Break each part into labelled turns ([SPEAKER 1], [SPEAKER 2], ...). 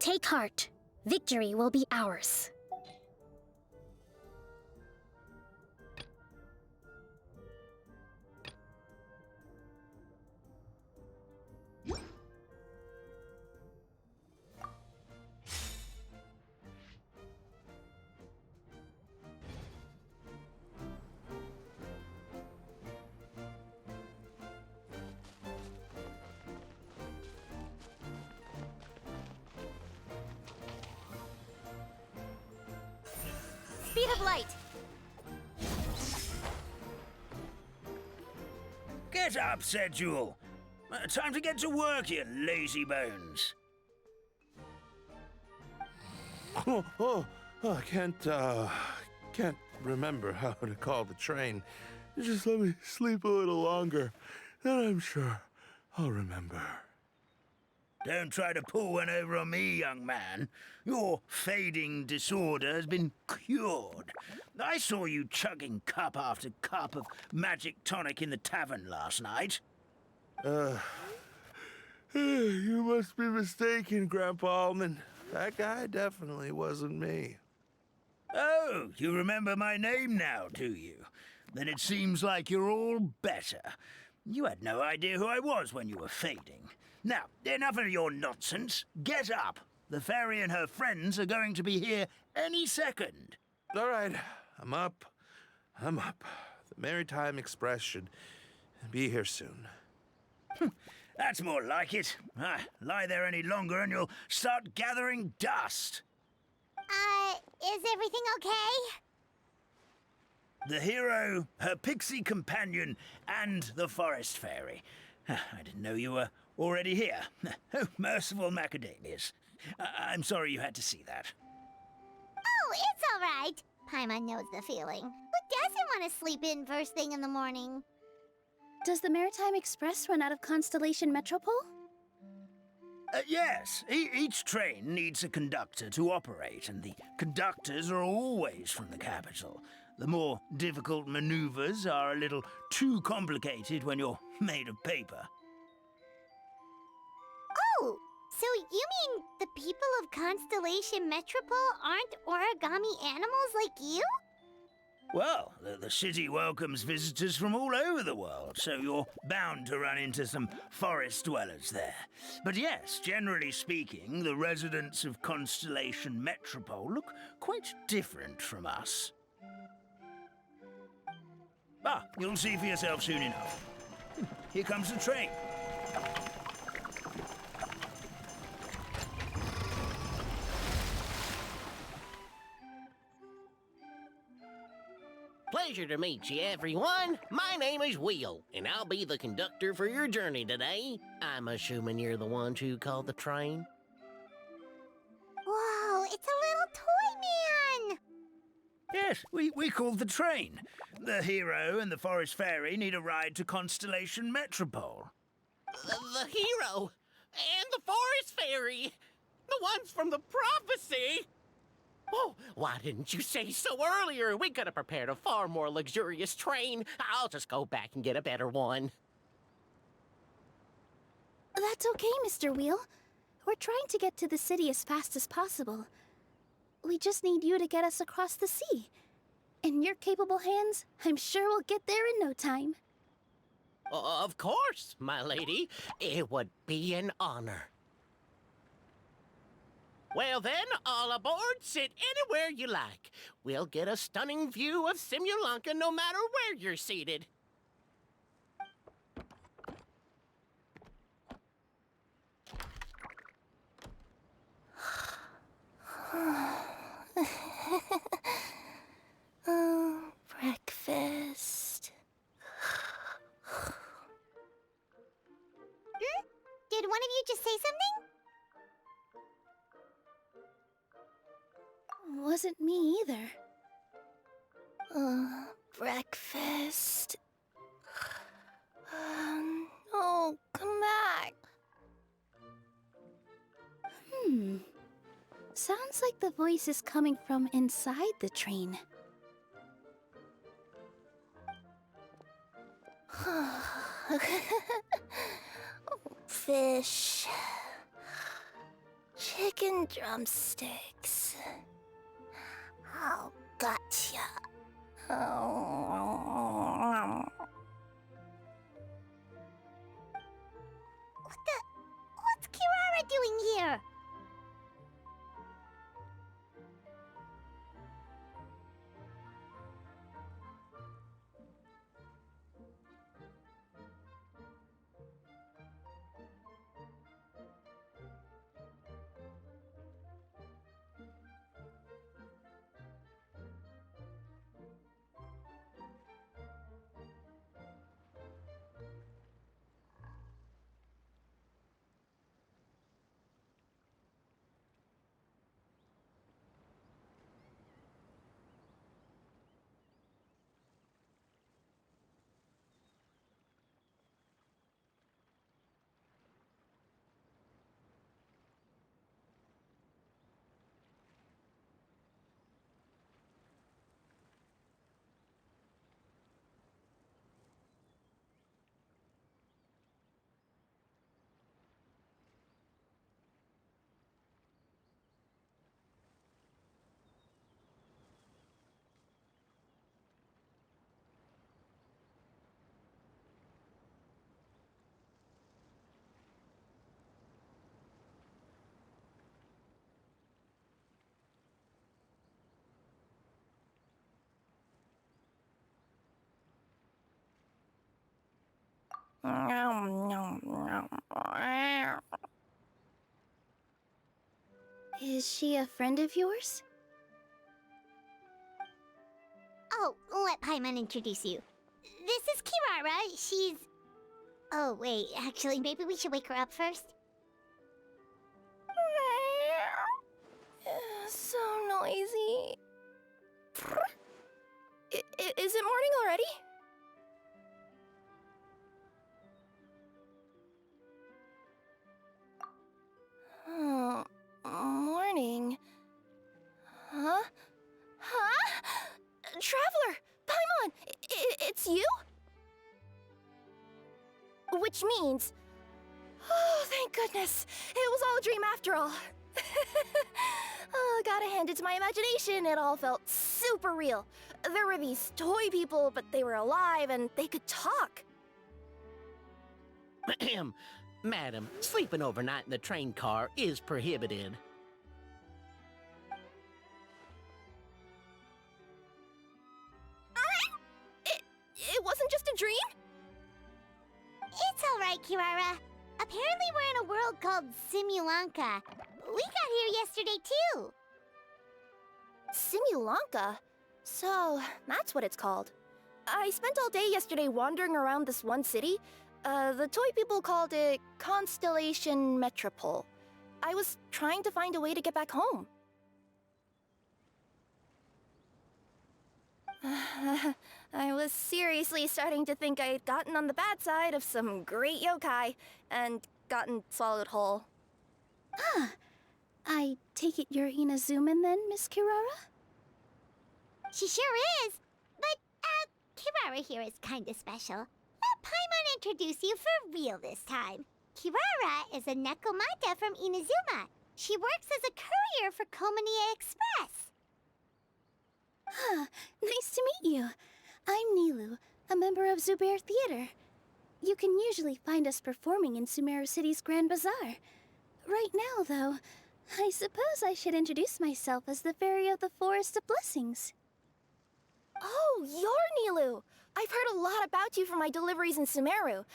[SPEAKER 1] Take heart. Victory will be ours.
[SPEAKER 2] Speed of light!
[SPEAKER 3] Get up, said Jewel. Time to get to work, you lazy bones.
[SPEAKER 4] I can't remember how to call the train. Just let me sleep a little longer, then I'm sure I'll remember.
[SPEAKER 3] Don't try to pull one over on me, young man. Your fading disorder has been cured. I saw you chugging cup after cup of magic tonic in the tavern last night.
[SPEAKER 4] You must be mistaken, Grandpa Almond. That guy definitely wasn't me.
[SPEAKER 3] Oh, you remember my name now, do you? Then it seems like you're all better. You had no idea who I was when you were fading. Now, enough of your nonsense. Get up. The fairy and her friends are going to be here any second.
[SPEAKER 4] All right, I'm up. The Maritime Express should be here soon.
[SPEAKER 3] That's more like it. Lie there any longer and you'll start gathering dust.
[SPEAKER 2] Is everything okay?
[SPEAKER 3] The hero, her pixie companion, and the forest fairy. I didn't know you were already here. Oh, merciful macadamias. I'm sorry you had to see that.
[SPEAKER 2] Oh, it's all right. Paimon knows the feeling. Who doesn't want to sleep in first thing in the morning?
[SPEAKER 1] Does the Maritime Express run out of Constellation Metropole?
[SPEAKER 3] Yes, each train needs a conductor to operate, and the conductors are always from the capital. The more difficult maneuvers are a little too complicated when you're made of paper.
[SPEAKER 2] Oh, so you mean the people of Constellation Metropole aren't origami animals like you?
[SPEAKER 3] Well, the city welcomes visitors from all over the world, so you're bound to run into some forest dwellers there. But yes, generally speaking, the residents of Constellation Metropole look quite different from us. You'll see for yourself soon enough. Here comes the train.
[SPEAKER 5] Pleasure to meet you, everyone. My name is Will, and I'll be the conductor for your journey today. I'm assuming you're the ones who called the train?
[SPEAKER 2] Whoa, it's a little toy man!
[SPEAKER 3] Yes, we called the train. The hero and the forest fairy need a ride to Constellation Metropole.
[SPEAKER 5] The hero and the forest fairy, the ones from the prophecy. Oh, why didn't you say so earlier? We could have prepared a far more luxurious train. I'll just go back and get a better one.
[SPEAKER 1] That's okay, Mr. Wheel. We're trying to get to the city as fast as possible. We just need you to get us across the sea. In your capable hands, I'm sure we'll get there in no time.
[SPEAKER 5] Of course, my lady. It would be an honor. Well then, all aboard, sit anywhere you like. We'll get a stunning view of Simulanka no matter where you're seated.
[SPEAKER 1] Breakfast.
[SPEAKER 2] Did one of you just say something?
[SPEAKER 1] Wasn't me either. Breakfast. Oh, come back. Sounds like the voice is coming from inside the train.
[SPEAKER 2] Fish.
[SPEAKER 1] chicken drumsticks.
[SPEAKER 2] Oh, gotcha.
[SPEAKER 1] Oh.
[SPEAKER 2] What's Kirara doing here?
[SPEAKER 1] Is she a friend of yours?
[SPEAKER 2] Oh, let Paimon introduce you. This is Kirara. She's... Oh, wait. Actually, maybe we should wake her up first.
[SPEAKER 1] So noisy. Is it morning already? Oh, morning. Huh? Huh? Traveler! Paimon! It's you? Which means... Oh, thank goodness. It was all a dream after all. Oh, gotta hand it to my imagination. It all felt super real. There were these toy people, but they were alive and they could talk.
[SPEAKER 5] Madam, sleeping overnight in the train car is prohibited.
[SPEAKER 1] It wasn't just a dream?
[SPEAKER 2] It's all right, Kirara. Apparently we're in a world called Simulanka. We got here yesterday, too.
[SPEAKER 1] Simulanka? So, that's what it's called. I spent all day yesterday wandering around this one city. The toy people called it Constellation Metropole. I was trying to find a way to get back home. I was seriously starting to think I had gotten on the bad side of some great yokai and gotten swallowed whole. Ah, I take it you're Inazuman then, Miss Kirara?
[SPEAKER 2] She sure is. But, Kirara here is kinda special. Let Paimon introduce you for real this time. Kirara is a Nekomata from Inazuma. She works as a courier for Komanie Express.
[SPEAKER 1] Ah, nice to meet you. I'm Nilu, a member of Zubair Theater. You can usually find us performing in Sumeru City's Grand Bazaar. Right now, though, I suppose I should introduce myself as the Fairy of the Forest of Blessings. Oh, you're Nilu! I've heard a lot about you from my deliveries in Sumeru.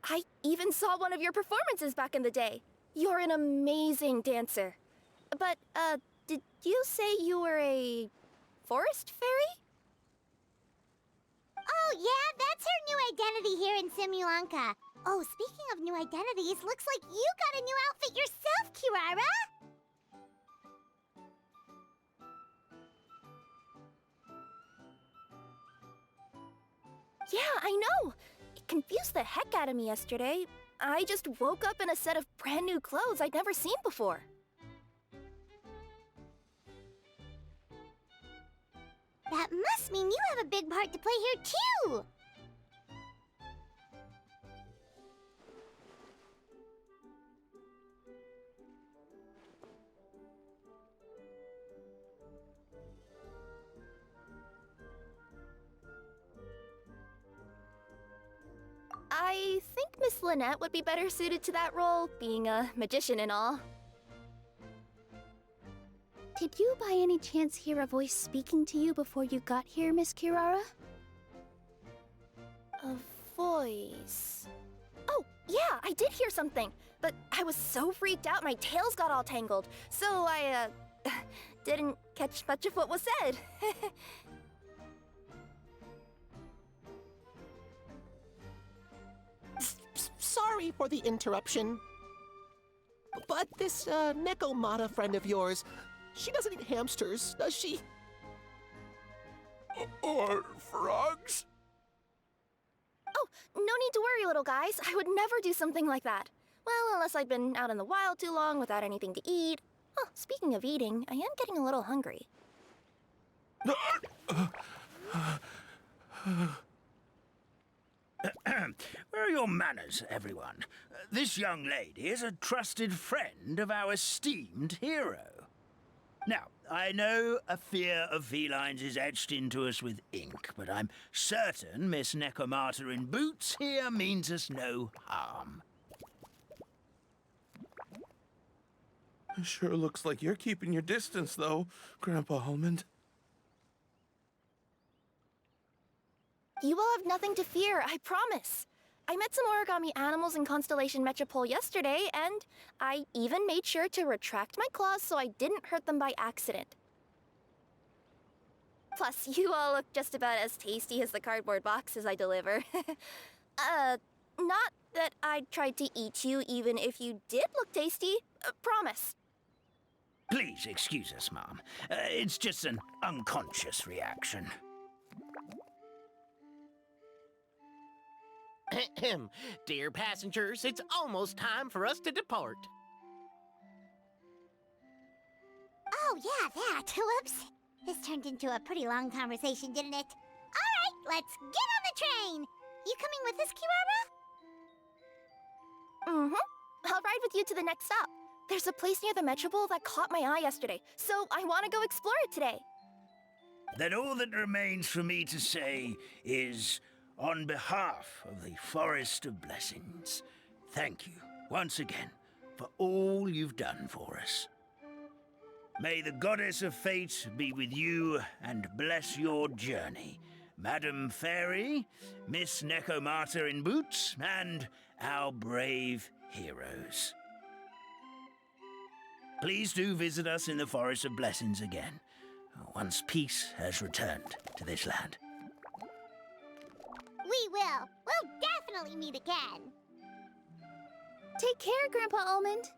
[SPEAKER 1] I even saw one of your performances back in the day. You're an amazing dancer. But, did you say you were a forest fairy?
[SPEAKER 2] Oh, yeah, that's her new identity here in Simulanka. Oh, speaking of new identities, looks like you got a new outfit yourself, Kirara!
[SPEAKER 1] Yeah, I know! It confused the heck out of me yesterday. I just woke up in a set of brand new clothes I'd never seen before.
[SPEAKER 2] That must mean you have a big part to play here, too!
[SPEAKER 1] I think Miss Lynette would be better suited to that role, being a magician and all. Did you by any chance hear a voice speaking to you before you got here, Miss Kirara? A voice... Oh, yeah, I did hear something, but I was so freaked out my tails got all tangled, so I, didn't catch much of what was said.
[SPEAKER 6] Sorry for the interruption. But this, Nekomata friend of yours, she doesn't eat hamsters, does she?
[SPEAKER 4] Or frogs?
[SPEAKER 1] Oh, no need to worry, little guys. I would never do something like that. Well, unless I'd been out in the wild too long without anything to eat. Oh, speaking of eating, I am getting a little hungry.
[SPEAKER 3] Where are your manners, everyone? This young lady is a trusted friend of our esteemed hero. Now, I know a fear of felines is etched into us with ink, but I'm certain Miss Nekomata in boots here means us no harm.
[SPEAKER 4] It sure looks like you're keeping your distance, though, Grandpa Almond.
[SPEAKER 1] You will have nothing to fear, I promise. I met some origami animals in Constellation Metropole yesterday, and I even made sure to retract my claws so I didn't hurt them by accident. Plus, you all look just about as tasty as the cardboard boxes I deliver. Not that I tried to eat you even if you did look tasty. Promise.
[SPEAKER 3] Please excuse us, Mom. It's just an unconscious reaction.
[SPEAKER 5] Dear passengers, it's almost time for us to depart.
[SPEAKER 2] Oh, yeah, that. Whoops. This turned into a pretty long conversation, didn't it? All right, let's get on the train. You coming with us, Kirara?
[SPEAKER 1] Mm-hmm. I'll ride with you to the next stop. There's a place near the Metropole that caught my eye yesterday, so I want to go explore it today.
[SPEAKER 3] Then all that remains for me to say is, on behalf of the Forest of Blessings, thank you once again for all you've done for us. May the Goddess of Fate be with you and bless your journey, Madam Fairy, Miss Nekomata in boots, and our brave heroes. Please do visit us in the Forest of Blessings again, once peace has returned to this land.
[SPEAKER 2] We will. We'll definitely meet again.
[SPEAKER 1] Take care, Grandpa Almond.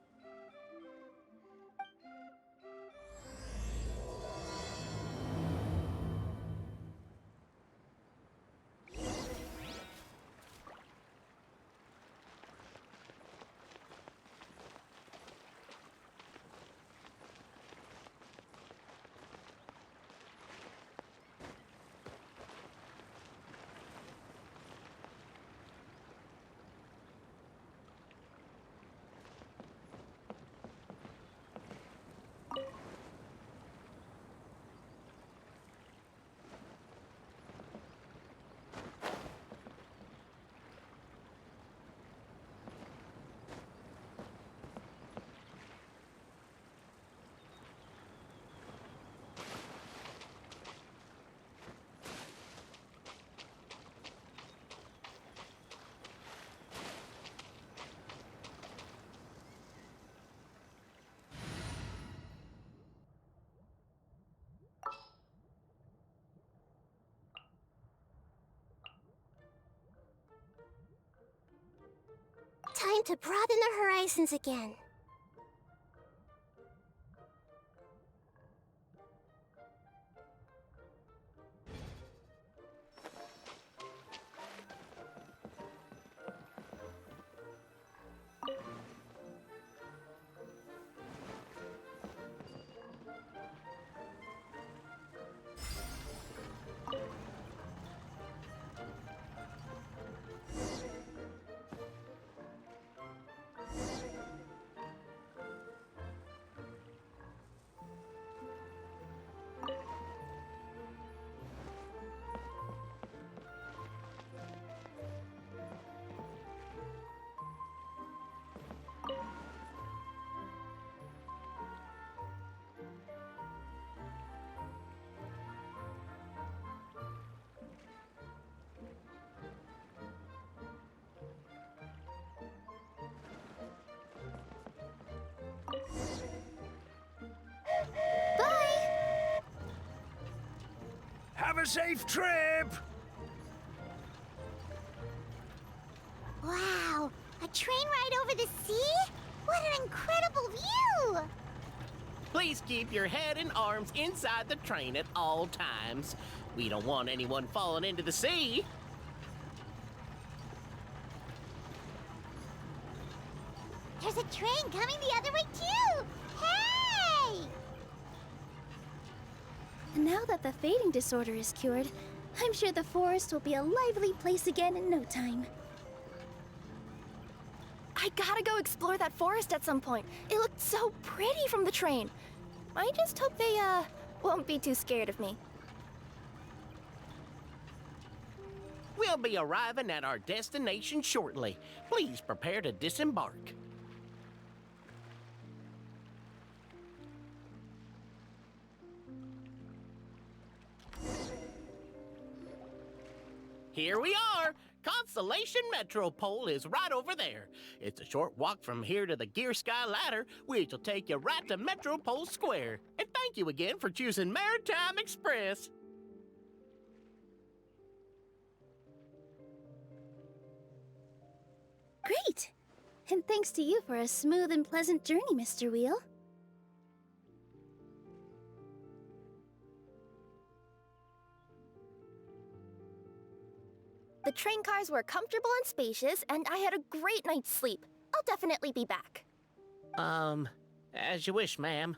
[SPEAKER 2] Time to broaden our horizons again.
[SPEAKER 3] safe trip!
[SPEAKER 2] Wow, a train ride over the sea? What an incredible view!
[SPEAKER 5] Please keep your head and arms inside the train at all times. We don't want anyone falling into the sea.
[SPEAKER 2] There's a train coming the other way too! Hey!
[SPEAKER 1] Now that the fading disorder is cured, I'm sure the forest will be a lively place again in no time. I gotta go explore that forest at some point. It looked so pretty from the train. I just hope they, won't be too scared of me.
[SPEAKER 5] We'll be arriving at our destination shortly. Please prepare to disembark. Here we are! Constellation Metropole is right over there. It's a short walk from here to the Gear Sky Ladder, which will take you right to Metropole Square. And thank you again for choosing Maritime Express.
[SPEAKER 1] Great! And thanks to you for a smooth and pleasant journey, Mr. Wheel. The train cars were comfortable and spacious, and I had a great night's sleep. I'll definitely be back.
[SPEAKER 5] As you wish, ma'am.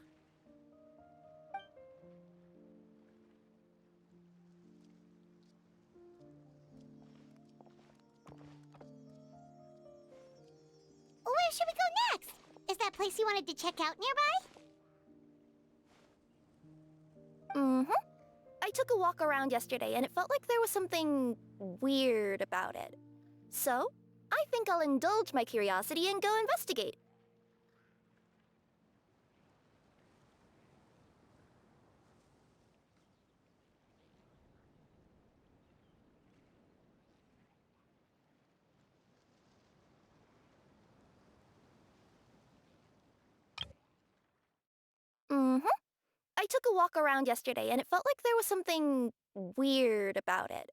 [SPEAKER 2] Where should we go next? Is that place you wanted to check out nearby?
[SPEAKER 1] Mm-hmm. I took a walk around yesterday, and it felt like there was something weird about it. So, I think I'll indulge my curiosity and go investigate. Mm-hmm. I took a walk around yesterday, and it felt like there was something weird about it.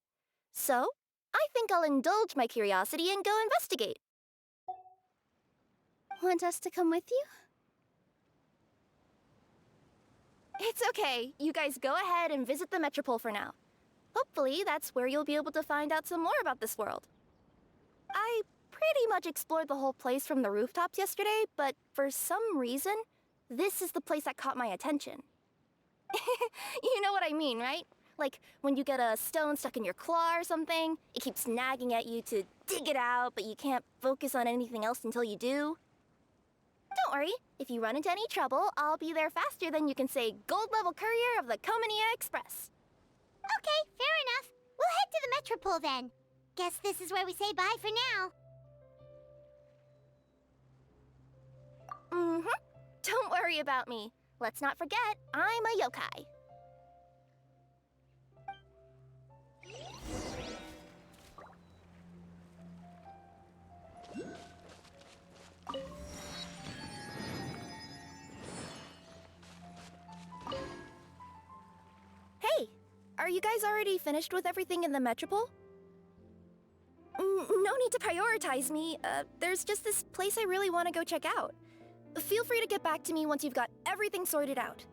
[SPEAKER 1] So, I think I'll indulge my curiosity and go investigate. Want us to come with you? It's okay. You guys go ahead and visit the Metropole for now. Hopefully, that's where you'll be able to find out some more about this world. I pretty much explored the whole place from the rooftops yesterday, but for some reason, this is the place that caught my attention. You know what I mean, right? Like, when you get a stone stuck in your claw or something, it keeps nagging at you to dig it out, but you can't focus on anything else until you do. Don't worry, if you run into any trouble, I'll be there faster than you can say gold-level courier of the Comania Express.
[SPEAKER 2] Okay, fair enough. We'll head to the Metropole then. Guess this is where we say bye for now.
[SPEAKER 1] Mm-hmm. Don't worry about me. Let's not forget, I'm a yokai. Hey, are you guys already finished with everything in the Metropole? No need to prioritize me. There's just this place I really want to go check out. Feel free to get back to me once you've got everything sorted out.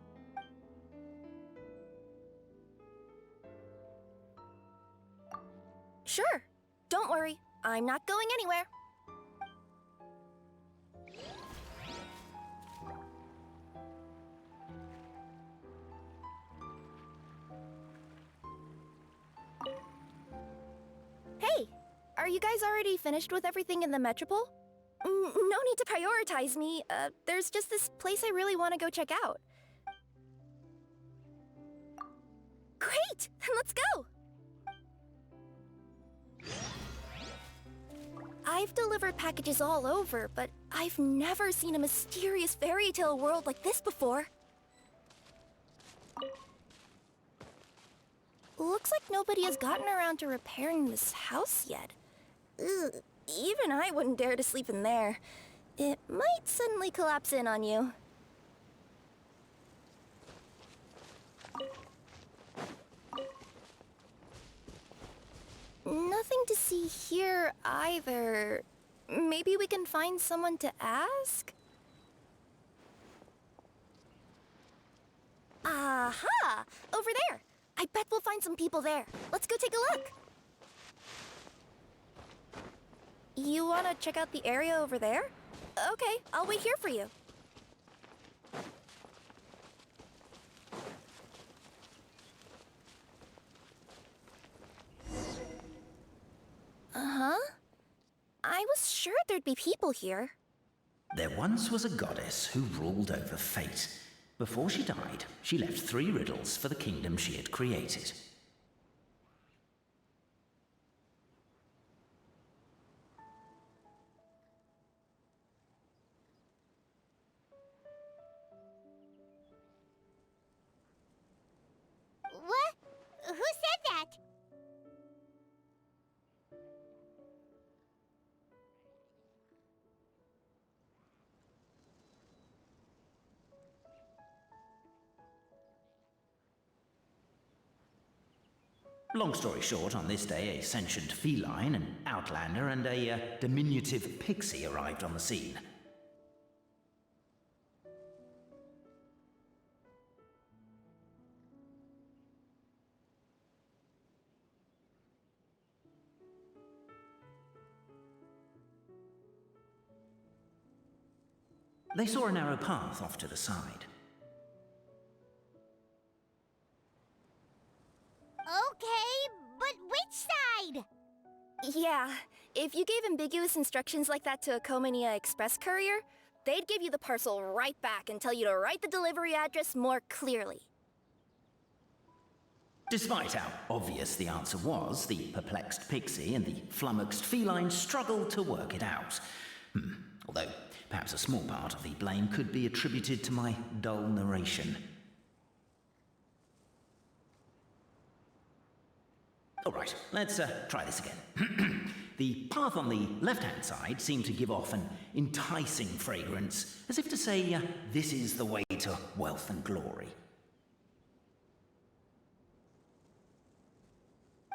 [SPEAKER 1] Sure. Don't worry. I'm not going anywhere. Hey, are you guys already finished with everything in the Metropole? No need to prioritize me. There's just this place I really want to go check out. Great! Then let's go! I've delivered packages all over, but I've never seen a mysterious fairy tale world like this before. Looks like nobody has gotten around to repairing this house yet. Ugh, even I wouldn't dare to sleep in there. It might suddenly collapse in on you. Nothing to see here either. Maybe we can find someone to ask? Aha! Over there! I bet we'll find some people there. Let's go take a look. You want to check out the area over there? Okay, I'll wait here for you. Uh-huh. I was sure there'd be people here.
[SPEAKER 7] There once was a goddess who ruled over fate. Before she died, she left 3 riddles for the kingdom she had created.
[SPEAKER 2] What? Who said that?
[SPEAKER 7] Long story short, on this day, a sentient feline, an outlander, and a diminutive pixie arrived on the scene. They saw a narrow path off to the side.
[SPEAKER 2] Okay, but which side?
[SPEAKER 1] Yeah, if you gave ambiguous instructions like that to a Comania Express courier, they'd give you the parcel right back and tell you to write the delivery address more clearly.
[SPEAKER 7] Despite how obvious the answer was, the perplexed pixie and the flummoxed feline struggled to work it out. Although, perhaps a small part of the blame could be attributed to my dull narration. All right, let's try this again. The path on the left-hand side seemed to give off an enticing fragrance, as if to say, this is the way to wealth and glory.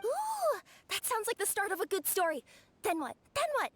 [SPEAKER 1] Ooh, that sounds like the start of a good story. Then what? Then what?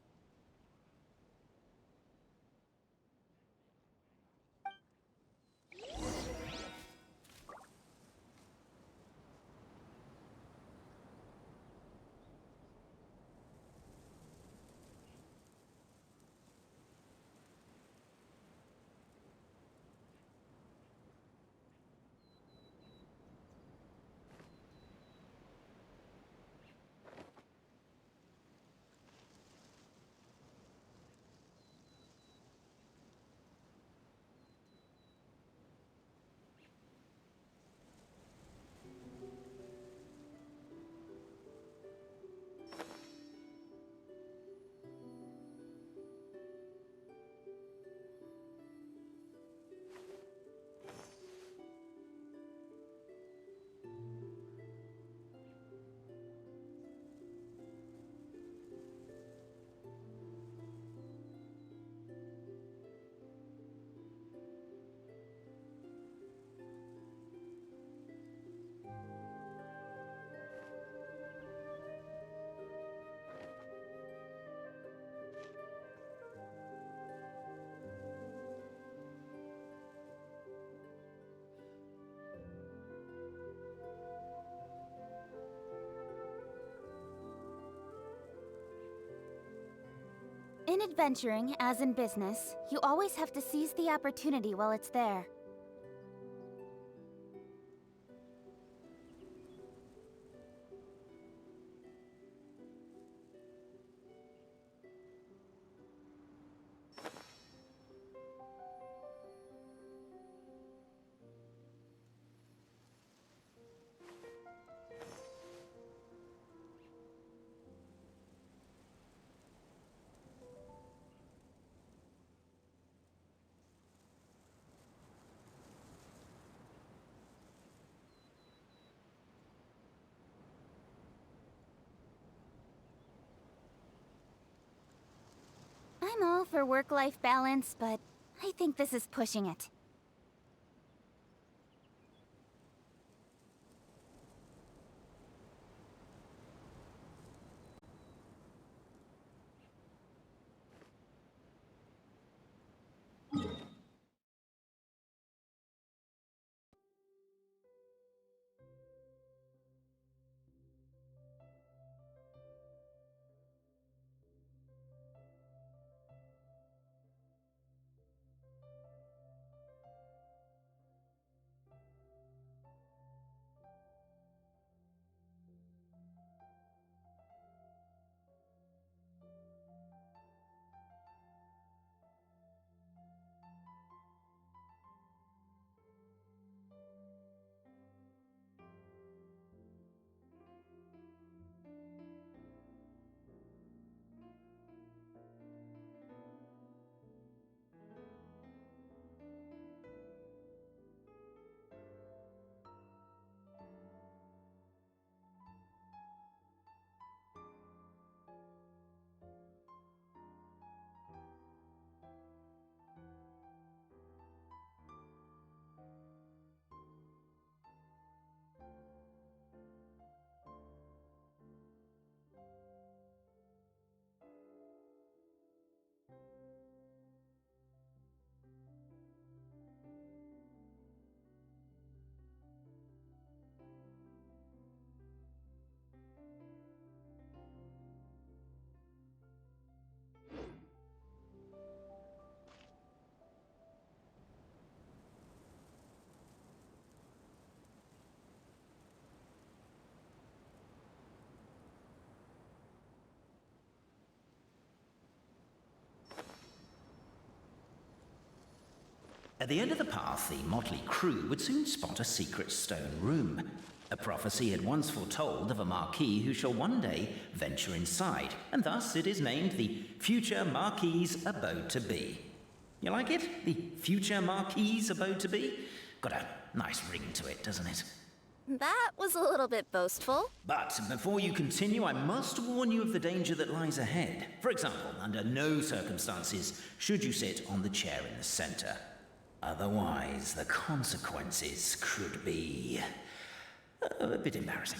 [SPEAKER 8] In adventuring, as in business, you always have to seize the opportunity while it's there. I'm all for work-life balance, but I think this is pushing it.
[SPEAKER 7] At the end of the path, the motley crew would soon spot a secret stone room. A prophecy had once foretold of a marquis who shall one day venture inside, and thus it is named the future Marquis's abode to be. You like it? The future Marquis's abode to be? Got a nice ring to it, doesn't it?
[SPEAKER 1] That was a little bit boastful.
[SPEAKER 7] But before you continue, I must warn you of the danger that lies ahead. For example, under no circumstances should you sit on the chair in the center. Otherwise, the consequences could be a bit embarrassing.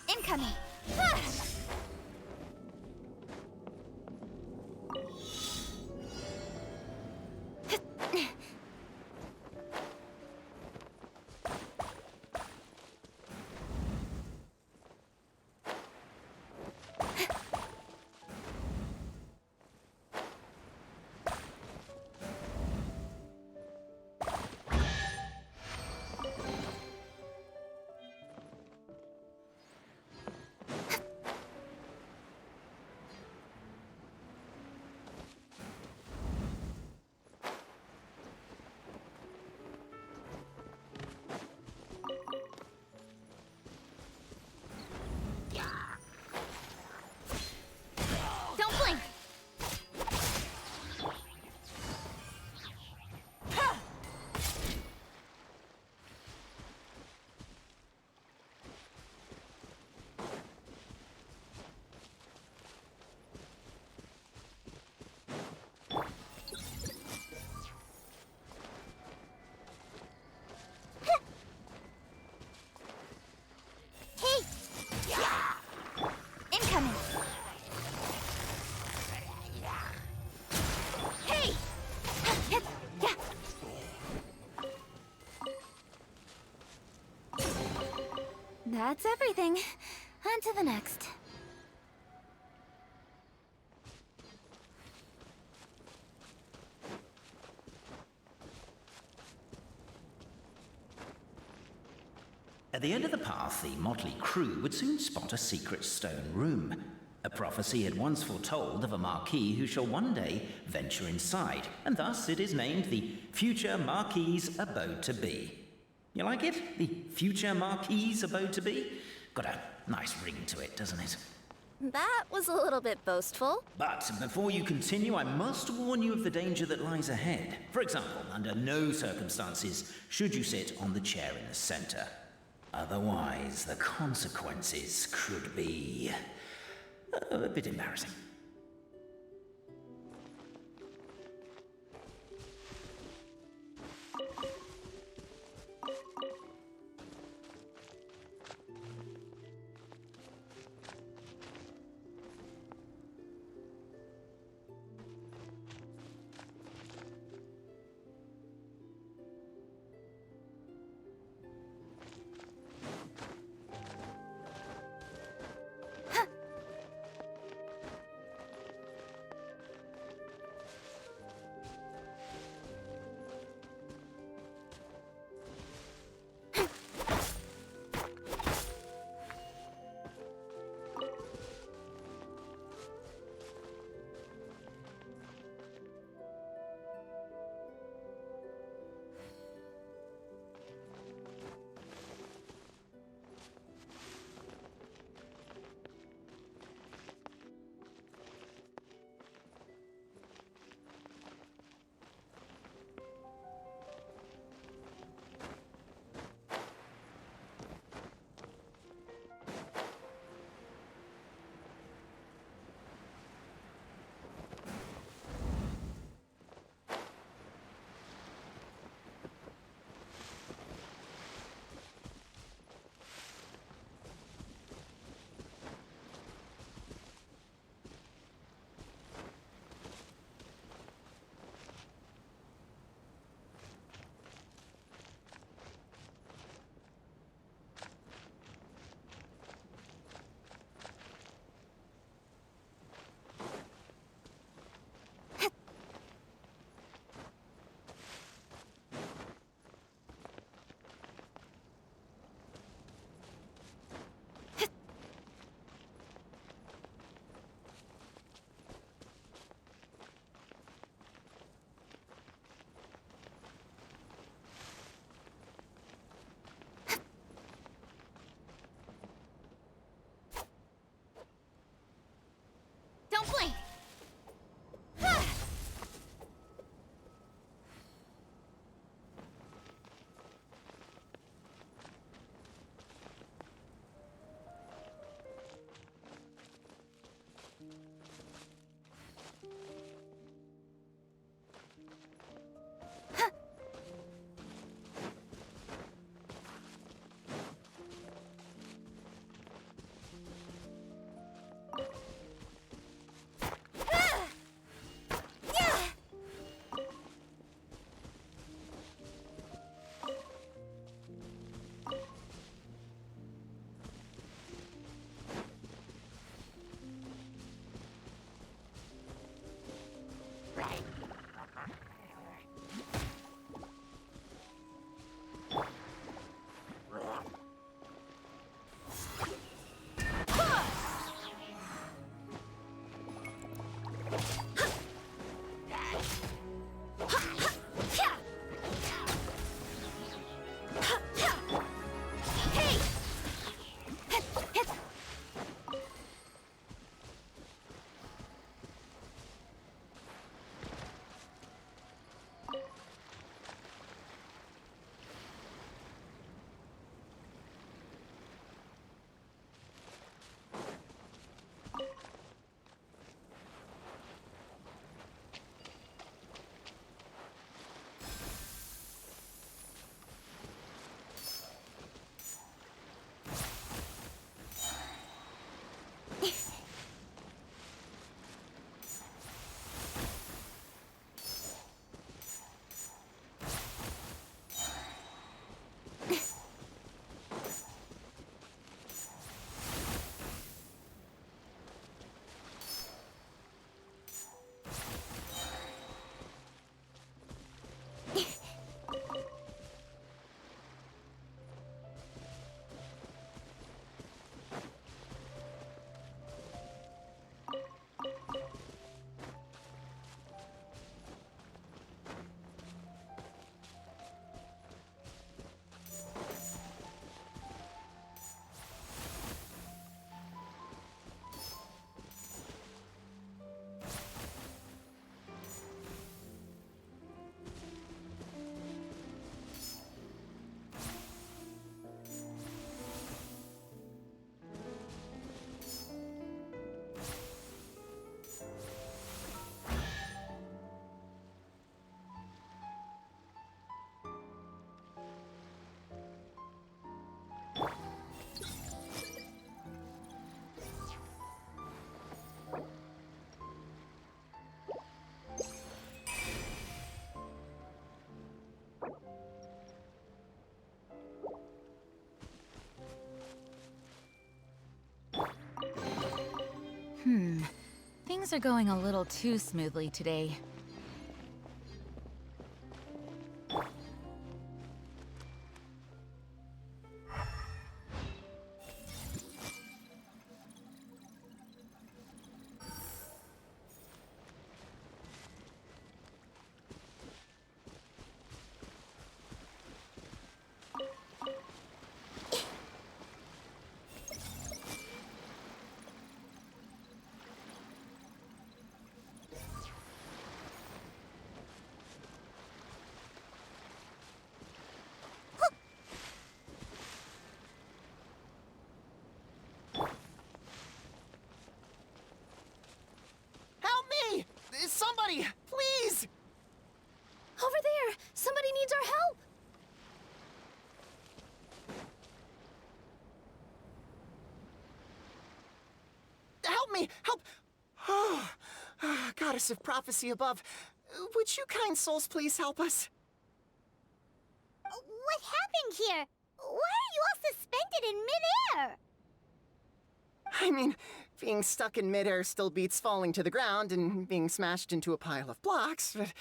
[SPEAKER 8] Incoming! Don't blink! Incoming! Hey! Yeah. That's everything. On to the next.
[SPEAKER 7] At the end of the path, the motley crew would soon spot a secret stone room. A prophecy had once foretold of a marquis who shall one day venture inside, and thus it is named the future Marquis's abode to be. You like it? The future Marquis's abode to be? Got a nice ring to it, doesn't it?
[SPEAKER 1] That was a little bit boastful.
[SPEAKER 7] But before you continue, I must warn you of the danger that lies ahead. For example, under no circumstances should you sit on the chair in the center. Otherwise, the consequences could be a bit embarrassing.
[SPEAKER 9] Things are going a little too smoothly today.
[SPEAKER 6] Help me! Somebody, please!
[SPEAKER 1] Over there! Somebody needs our help!
[SPEAKER 6] Help me! Help! Oh, goddess of prophecy above, would you kind souls please help us?
[SPEAKER 2] What happened here? Why are you all suspended in midair?
[SPEAKER 6] I mean, being stuck in midair still beats falling to the ground and being smashed into a pile of blocks, but...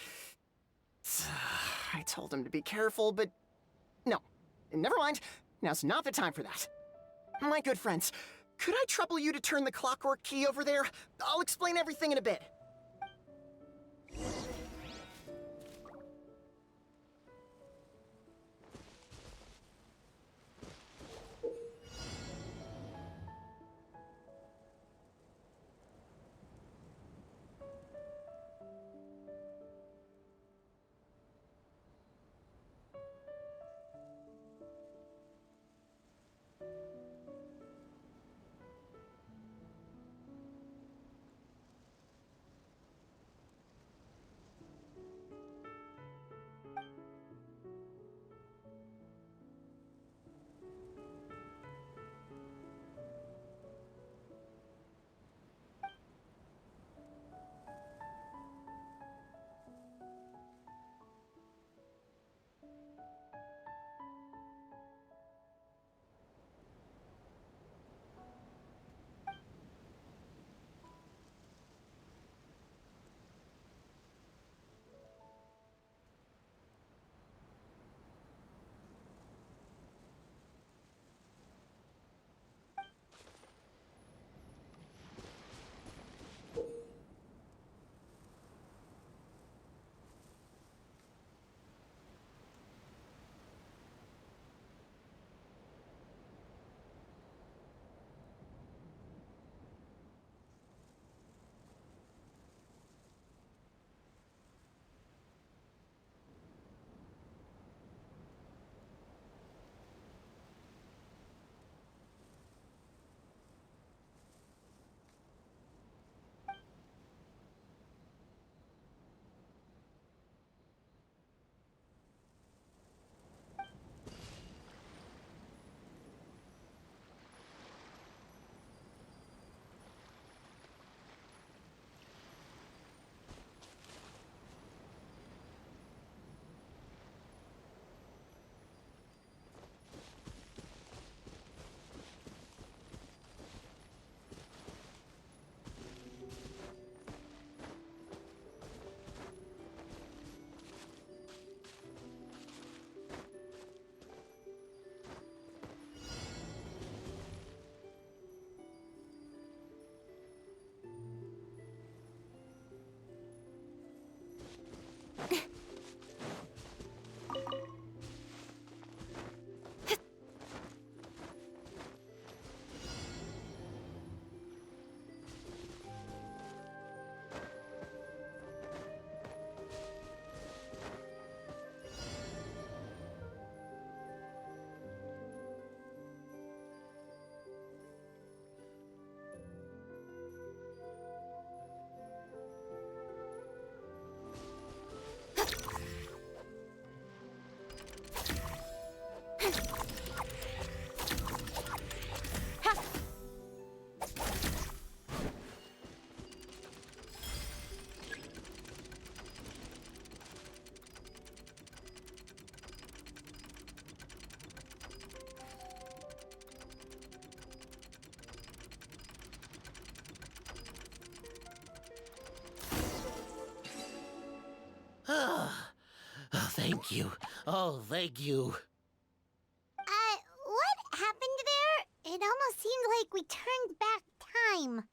[SPEAKER 6] I told him to be careful, but... No. Never mind. Now's not the time for that. My good friends, could I trouble you to turn the clockwork key over there? I'll explain everything in a bit.
[SPEAKER 5] thank you. Oh, thank you.
[SPEAKER 2] What happened there? It almost seemed like we turned back time.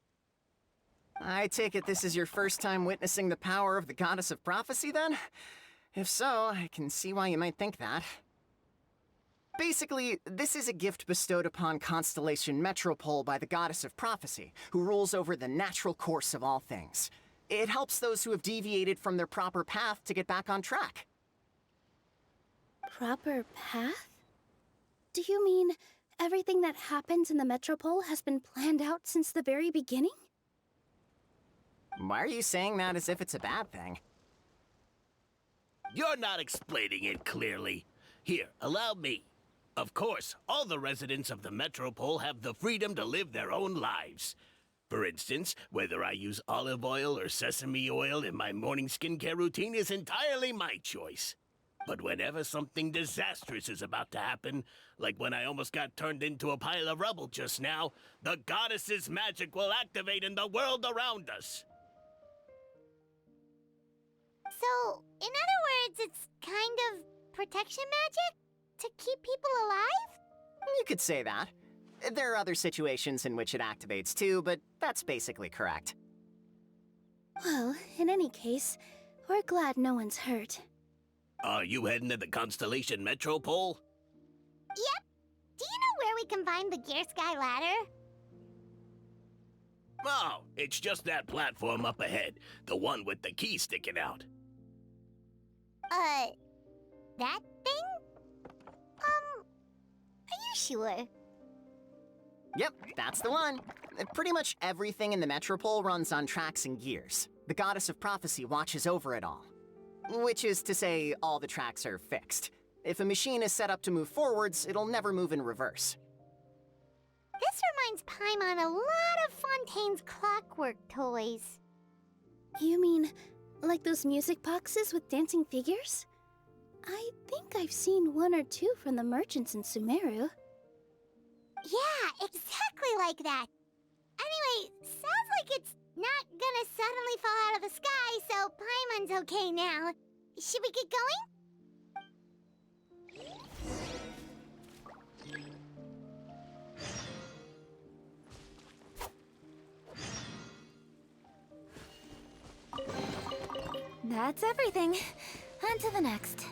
[SPEAKER 6] I take it this is your first time witnessing the power of the Goddess of Prophecy, then? If so, I can see why you might think that. Basically, this is a gift bestowed upon Constellation Metropole by the Goddess of Prophecy, who rules over the natural course of all things. It helps those who have deviated from their proper path to get back on track.
[SPEAKER 1] Proper path? Do you mean everything that happens in the Metropole has been planned out since the very beginning?
[SPEAKER 6] Why are you saying that as if it's a bad thing?
[SPEAKER 5] You're not explaining it clearly. Here, allow me. Of course, all the residents of the Metropole have the freedom to live their own lives. For instance, whether I use olive oil or sesame oil in my morning skincare routine is entirely my choice. But whenever something disastrous is about to happen, like when I almost got turned into a pile of rubble just now, the goddess's magic will activate in the world around us.
[SPEAKER 2] So, in other words, it's kind of protection magic? To keep people alive?
[SPEAKER 6] You could say that. There are other situations in which it activates too, but that's basically correct.
[SPEAKER 1] Well, in any case, we're glad no one's hurt.
[SPEAKER 5] Are you heading to the Constellation Metropole?
[SPEAKER 2] Yep. Do you know where we can find the Gear Sky ladder?
[SPEAKER 5] Oh, it's just that platform up ahead. The one with the key sticking out.
[SPEAKER 2] That thing? Are you sure?
[SPEAKER 6] Yep, that's the one. Pretty much everything in the Metropole runs on tracks and gears. The Goddess of Prophecy watches over it all. Which is to say, all the tracks are fixed. If a machine is set up to move forwards, it'll never move in reverse.
[SPEAKER 2] This reminds Paimon a lot of Fontaine's clockwork toys.
[SPEAKER 1] You mean, like those music boxes with dancing figures? I think I've seen one or two from the merchants in Sumeru.
[SPEAKER 2] Yeah, exactly like that. Anyway, sounds like it's not gonna suddenly fall out of the sky, so Paimon's okay now. Should we get going?
[SPEAKER 8] That's everything. On to the next.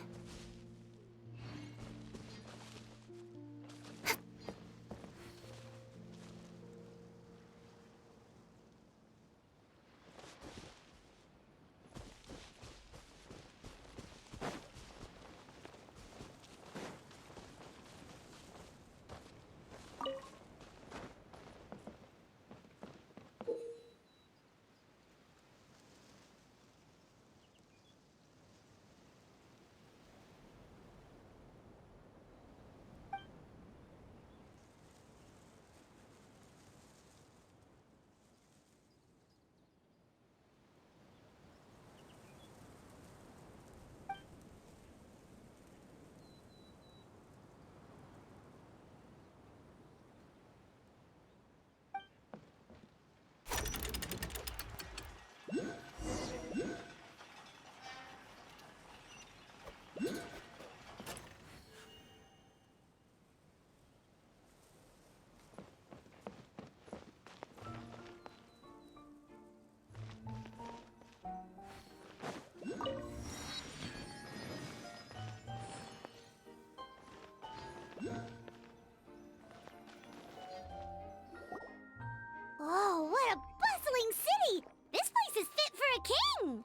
[SPEAKER 2] Oh, what a bustling city! This place is fit for a king!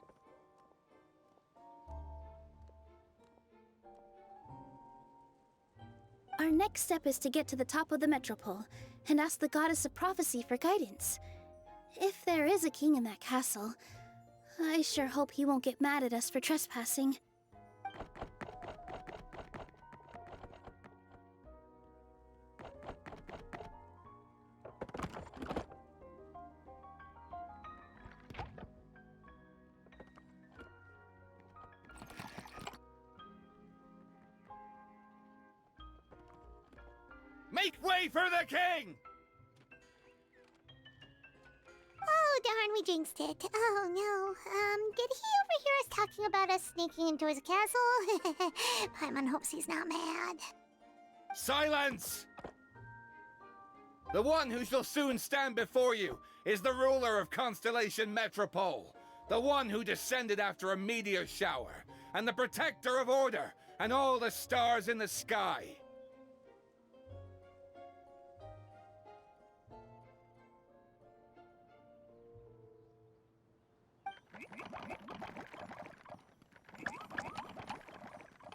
[SPEAKER 1] Our next step is to get to the top of the Metropole and ask the Goddess of Prophecy for guidance. If there is a king in that castle, I sure hope he won't get mad at us for trespassing.
[SPEAKER 3] Make way for the king!
[SPEAKER 2] Oh, Oh, darn, we jinxed it. Oh, no. Did he overhear us talking about us sneaking into his castle? Paimon hopes he's not mad.
[SPEAKER 10] Silence! The one who shall soon stand before you is the ruler of Constellation Metropole, the one who descended after a meteor shower, and the protector of order and all the stars in the sky.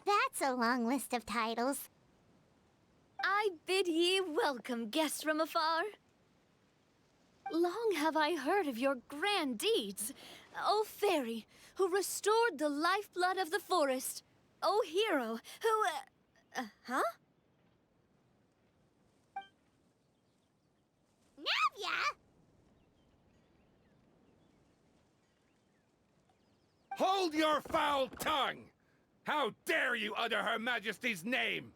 [SPEAKER 2] That's a long list of titles.
[SPEAKER 11] I bid ye welcome, guests from afar. Long have I heard of your grand deeds, O fairy, who restored the lifeblood of the forest. O hero, who, huh?
[SPEAKER 2] Navia!
[SPEAKER 10] Hold your foul tongue! How dare you utter Her Majesty's name?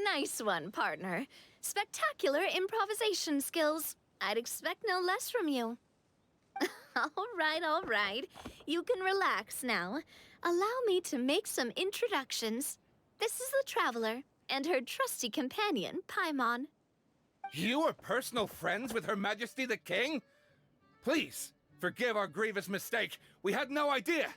[SPEAKER 11] Nice one, partner. Spectacular improvisation skills. I'd expect no less from you. All right. You can relax now. Allow me to make some introductions. This is the Traveler, and her trusty companion, Paimon.
[SPEAKER 10] You are personal friends with Her Majesty the King? Please, forgive our grievous mistake. We had no idea.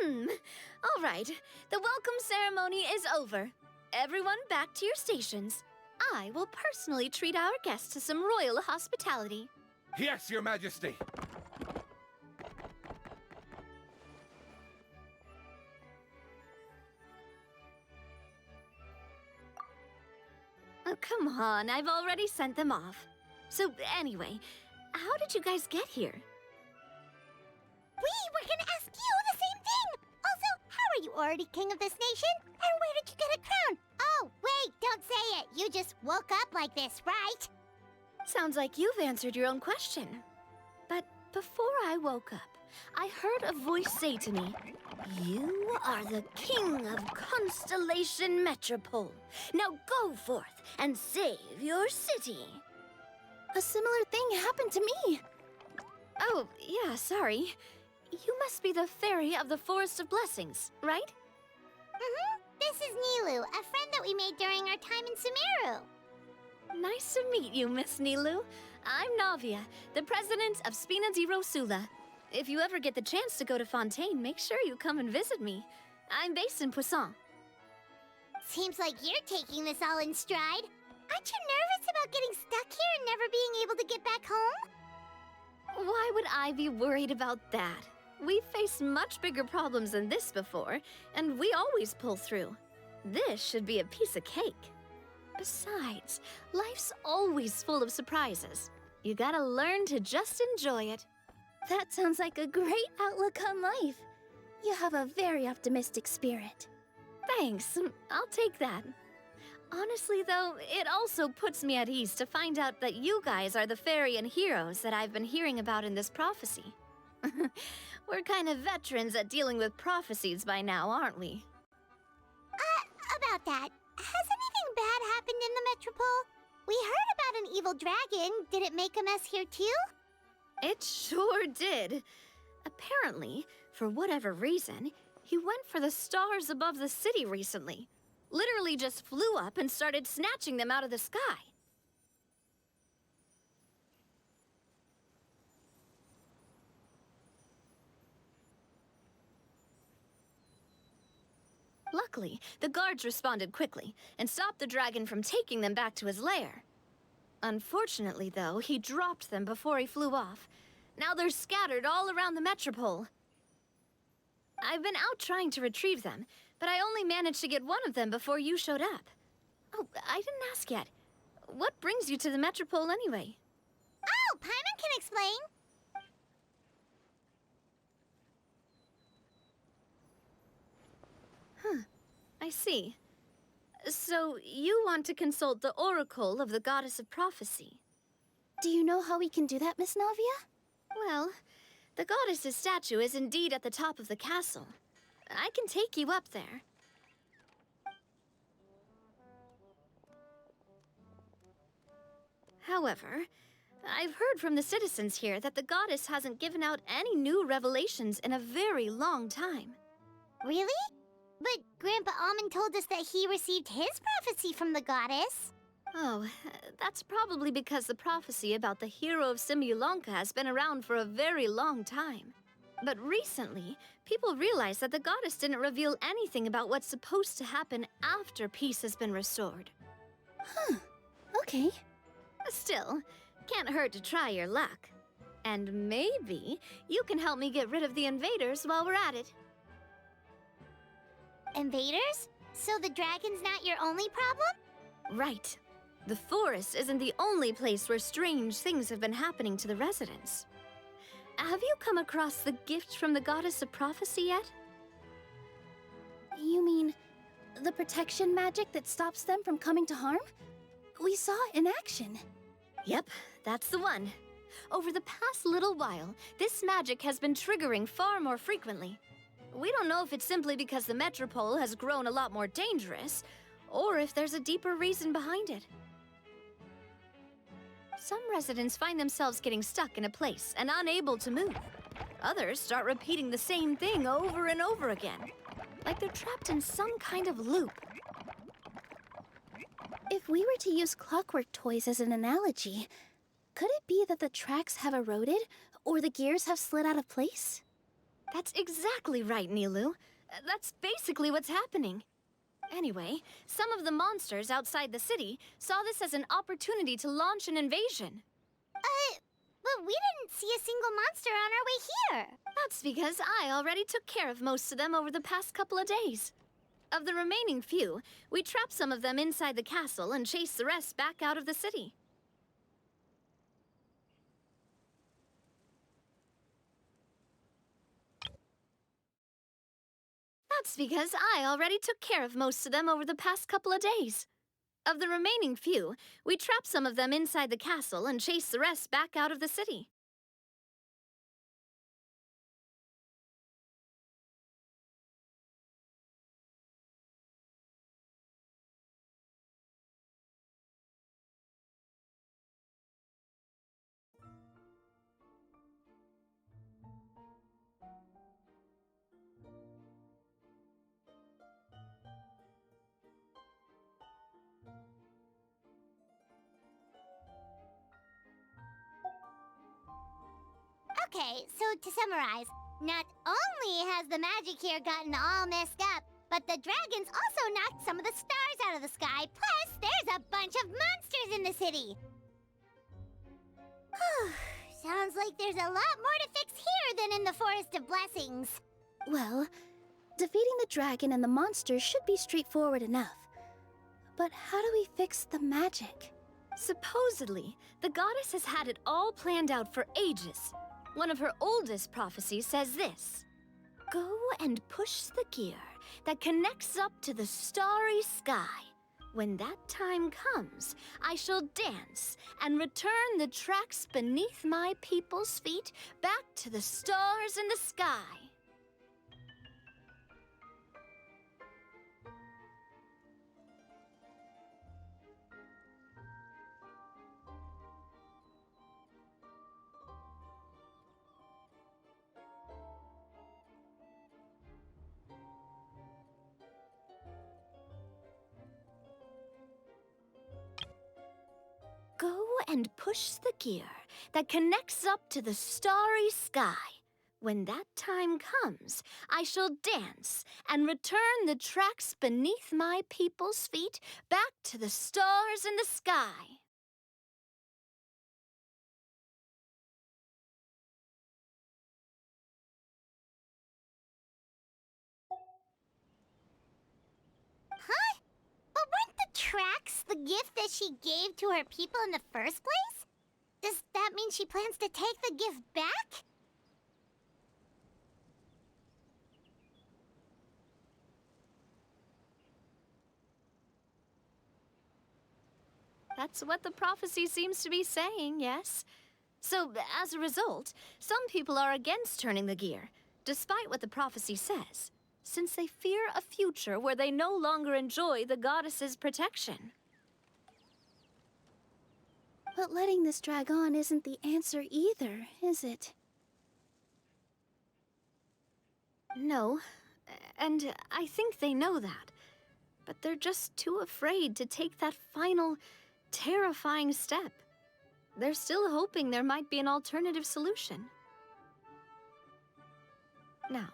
[SPEAKER 11] All right, the welcome ceremony is over. Everyone back to your stations. I will personally treat our guests to some royal hospitality.
[SPEAKER 10] Yes, Your Majesty.
[SPEAKER 11] Oh, come on, I've already sent them off. So anyway, how did you guys get here?
[SPEAKER 2] We were gonna ask you the same thing! Also, how are you already king of this nation? And where did you get a crown? Oh, wait, don't say it. You just woke up like this, right?
[SPEAKER 11] Sounds like you've answered your own question. But before I woke up, I heard a voice say to me, "You are the king of Constellation Metropole. Now go forth and save your city."
[SPEAKER 1] A similar thing happened to me.
[SPEAKER 11] Oh, yeah, sorry. You must be the fairy of the Forest of Blessings, right?
[SPEAKER 2] This is Nilu, a friend that we made during our time in Sumeru.
[SPEAKER 11] Nice to meet you, Miss Nilu. I'm Navia, the president of Spina di Rosula. If you ever get the chance to go to Fontaine, make sure you come and visit me. I'm based in Poisson.
[SPEAKER 2] Seems like you're taking this all in stride. Aren't you nervous about getting stuck here and never being able to get back home?
[SPEAKER 11] Why would I be worried about that? We've faced much bigger problems than this before, and we always pull through. This should be a piece of cake. Besides, life's always full of surprises. You gotta learn to just enjoy it.
[SPEAKER 1] That sounds like a great outlook on life. You have a very optimistic spirit.
[SPEAKER 11] Thanks, I'll take that. Honestly, though, it also puts me at ease to find out that you guys are the fairy and heroes that I've been hearing about in this prophecy. We're kind of veterans at dealing with prophecies by now, aren't we?
[SPEAKER 2] About that, has anything bad happened in the Metropole? We heard about an evil dragon. Did it make a mess here too?
[SPEAKER 11] It sure did. Apparently, for whatever reason, he went for the stars above the city recently. Literally just flew up and started snatching them out of the sky. Luckily, the guards responded quickly and stopped the dragon from taking them back to his lair. Unfortunately, though, he dropped them before he flew off. Now they're scattered all around the Metropole. I've been out trying to retrieve them, but I only managed to get one of them before you showed up. Oh, I didn't ask yet. What brings you to the Metropole anyway?
[SPEAKER 2] Oh, Paimon can explain.
[SPEAKER 11] I see. So, you want to consult the Oracle of the Goddess of Prophecy.
[SPEAKER 1] Do you know how we can do that, Miss Navia?
[SPEAKER 11] Well, the goddess's statue is indeed at the top of the castle. I can take you up there. However, I've heard from the citizens here that the goddess hasn't given out any new revelations in a very long time.
[SPEAKER 2] Really? But Grandpa Almond told us that he received his prophecy from the goddess.
[SPEAKER 11] Oh, that's probably because the prophecy about the hero of Simulanka has been around for a very long time. But recently, people realized that the goddess didn't reveal anything about what's supposed to happen after peace has been restored.
[SPEAKER 1] Huh. Okay.
[SPEAKER 11] Still, can't hurt to try your luck. And maybe you can help me get rid of the invaders while we're at it.
[SPEAKER 2] Invaders? So the dragon's not your only problem?
[SPEAKER 11] Right. The forest isn't the only place where strange things have been happening to the residents. Have you come across the gift from the goddess of prophecy yet?
[SPEAKER 1] You mean the protection magic that stops them from coming to harm? We saw it in action.
[SPEAKER 11] Yep, that's the one. Over the past little while, this magic has been triggering far more frequently. We don't know if it's simply because the Metropole has grown a lot more dangerous, or if there's a deeper reason behind it. Some residents find themselves getting stuck in a place and unable to move. Others start repeating the same thing over and over again, like they're trapped in some kind of loop.
[SPEAKER 1] If we were to use clockwork toys as an analogy, could it be that the tracks have eroded, or the gears have slid out of place?
[SPEAKER 11] That's exactly right, Nilu. That's basically what's happening. Anyway, some of the monsters outside the city saw this as an opportunity to launch an invasion.
[SPEAKER 2] But we didn't see a single monster on our way here.
[SPEAKER 11] That's because I already took care of most of them over the past couple of days. Of the remaining few, we trapped some of them inside the castle and chased the rest back out of the city. That's because I already took care of most of them over the past couple of days. Of the remaining few, we trapped some of them inside the castle and chased the rest back out of the city.
[SPEAKER 2] Okay, so to summarize, not only has the magic here gotten all messed up, but the dragons also knocked some of the stars out of the sky, plus there's a bunch of monsters in the city. Sounds like there's a lot more to fix here than in the Forest of Blessings.
[SPEAKER 1] Well, defeating the dragon and the monsters should be straightforward enough. But how do we fix the magic?
[SPEAKER 11] Supposedly, the goddess has had it all planned out for ages. One of her oldest prophecies says this: "Go and push the gear that connects up to the starry sky. When that time comes, I shall dance and return the tracks beneath my people's feet back to the stars in the sky." Go and push the gear that connects up to the starry sky. When that time comes, I shall dance and return the tracks beneath my people's feet back to the stars in the sky.
[SPEAKER 2] Huh? But weren't the tracks the gift that she gave to her people in the first place? Does that mean she plans to take the gift back?
[SPEAKER 11] That's what the prophecy seems to be saying, yes. So, as a result, some people are against turning the gear, despite what the prophecy says. since they fear a future where they no longer enjoy the goddess's protection.
[SPEAKER 1] But letting this drag on isn't the answer either, is it?
[SPEAKER 11] No, and I think they know that. But they're just too afraid to take that final, terrifying step. They're still hoping there might be an alternative solution. Now,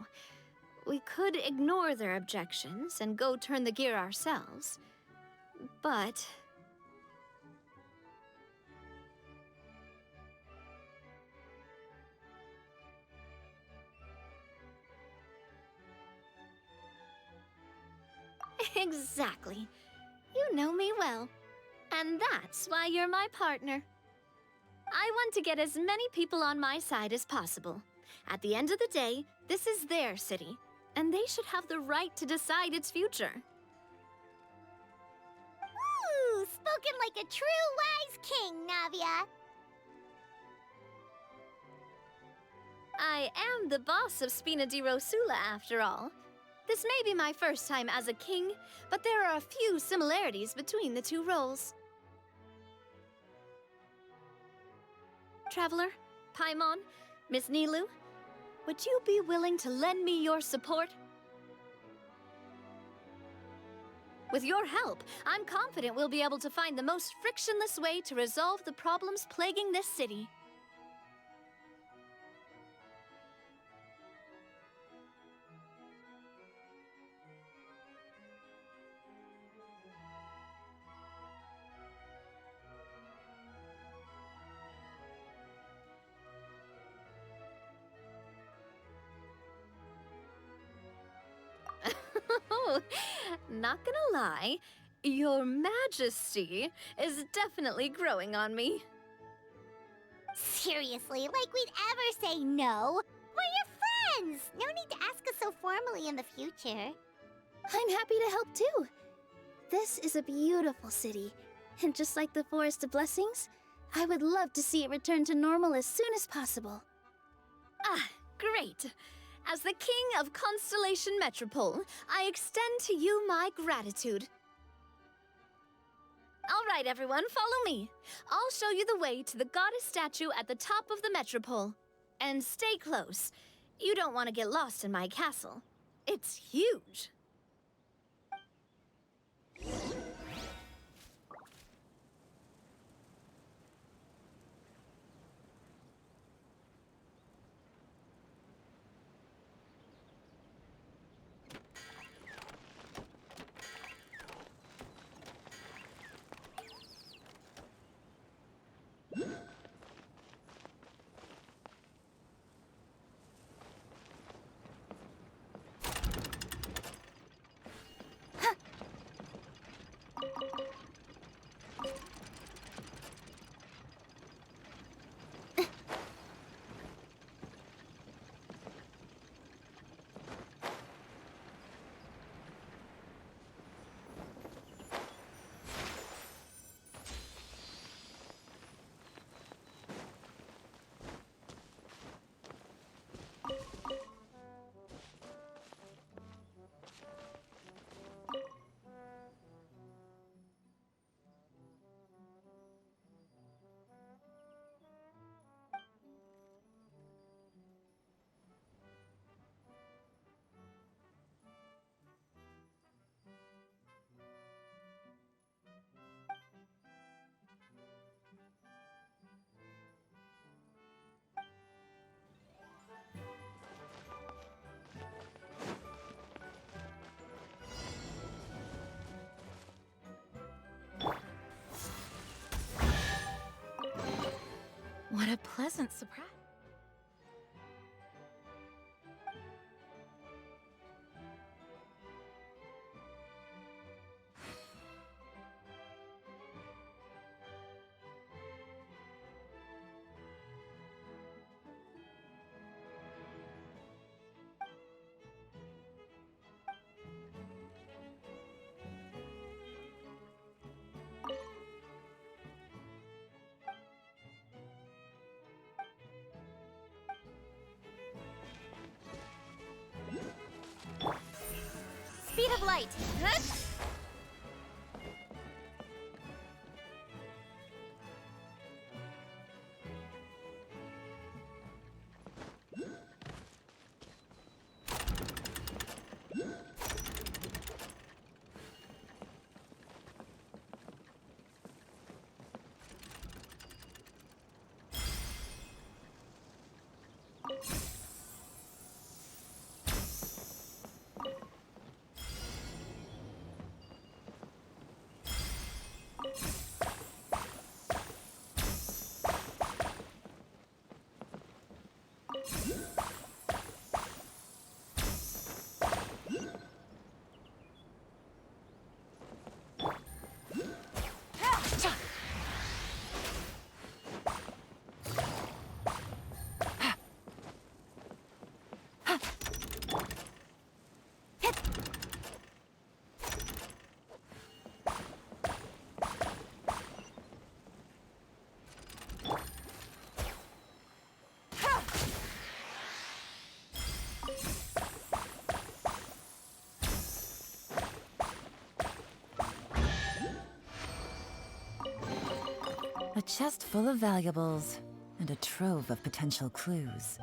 [SPEAKER 11] we could ignore their objections and go turn the gear ourselves, but... Exactly. You know me well. And that's why you're my partner. I want to get as many people on my side as possible. At the end of the day, this is their city, and they should have the right to decide its future.
[SPEAKER 2] Ooh, spoken like a true wise king, Navia.
[SPEAKER 11] I am the boss of Spina di Rosula, after all. This may be my first time as a king, but there are a few similarities between the two roles. Traveler, Paimon, Miss Nilu, would you be willing to lend me your support? With your help, I'm confident we'll be able to find the most frictionless way to resolve the problems plaguing this city. Oh, not gonna lie, Your Majesty is definitely growing on me.
[SPEAKER 2] Seriously, like we'd ever say no. We're your friends. No need to ask us so formally in the future.
[SPEAKER 1] I'm happy to help too. This is a beautiful city, and just like the Forest of Blessings, I would love to see it return to normal as soon as possible.
[SPEAKER 11] Ah, great. As the King of Constellation Metropole, I extend to you my gratitude. All right, everyone, follow me. I'll show you the way to the goddess statue at the top of the Metropole. And stay close. You don't want to get lost in my castle. It's huge.
[SPEAKER 9] What a pleasant surprise.
[SPEAKER 8] of light.
[SPEAKER 9] A chest full of valuables, and a trove of potential clues.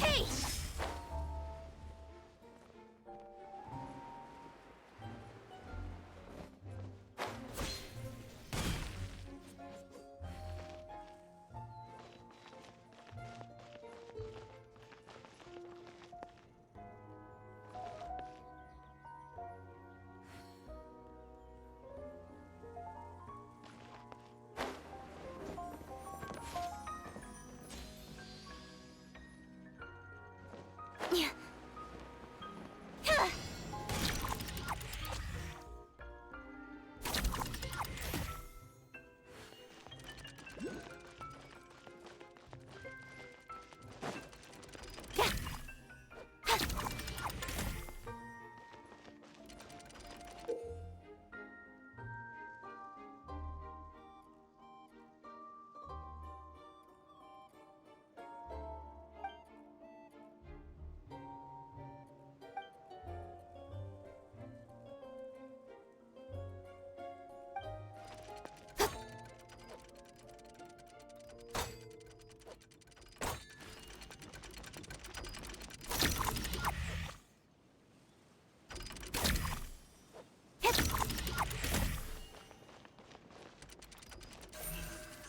[SPEAKER 1] Hey!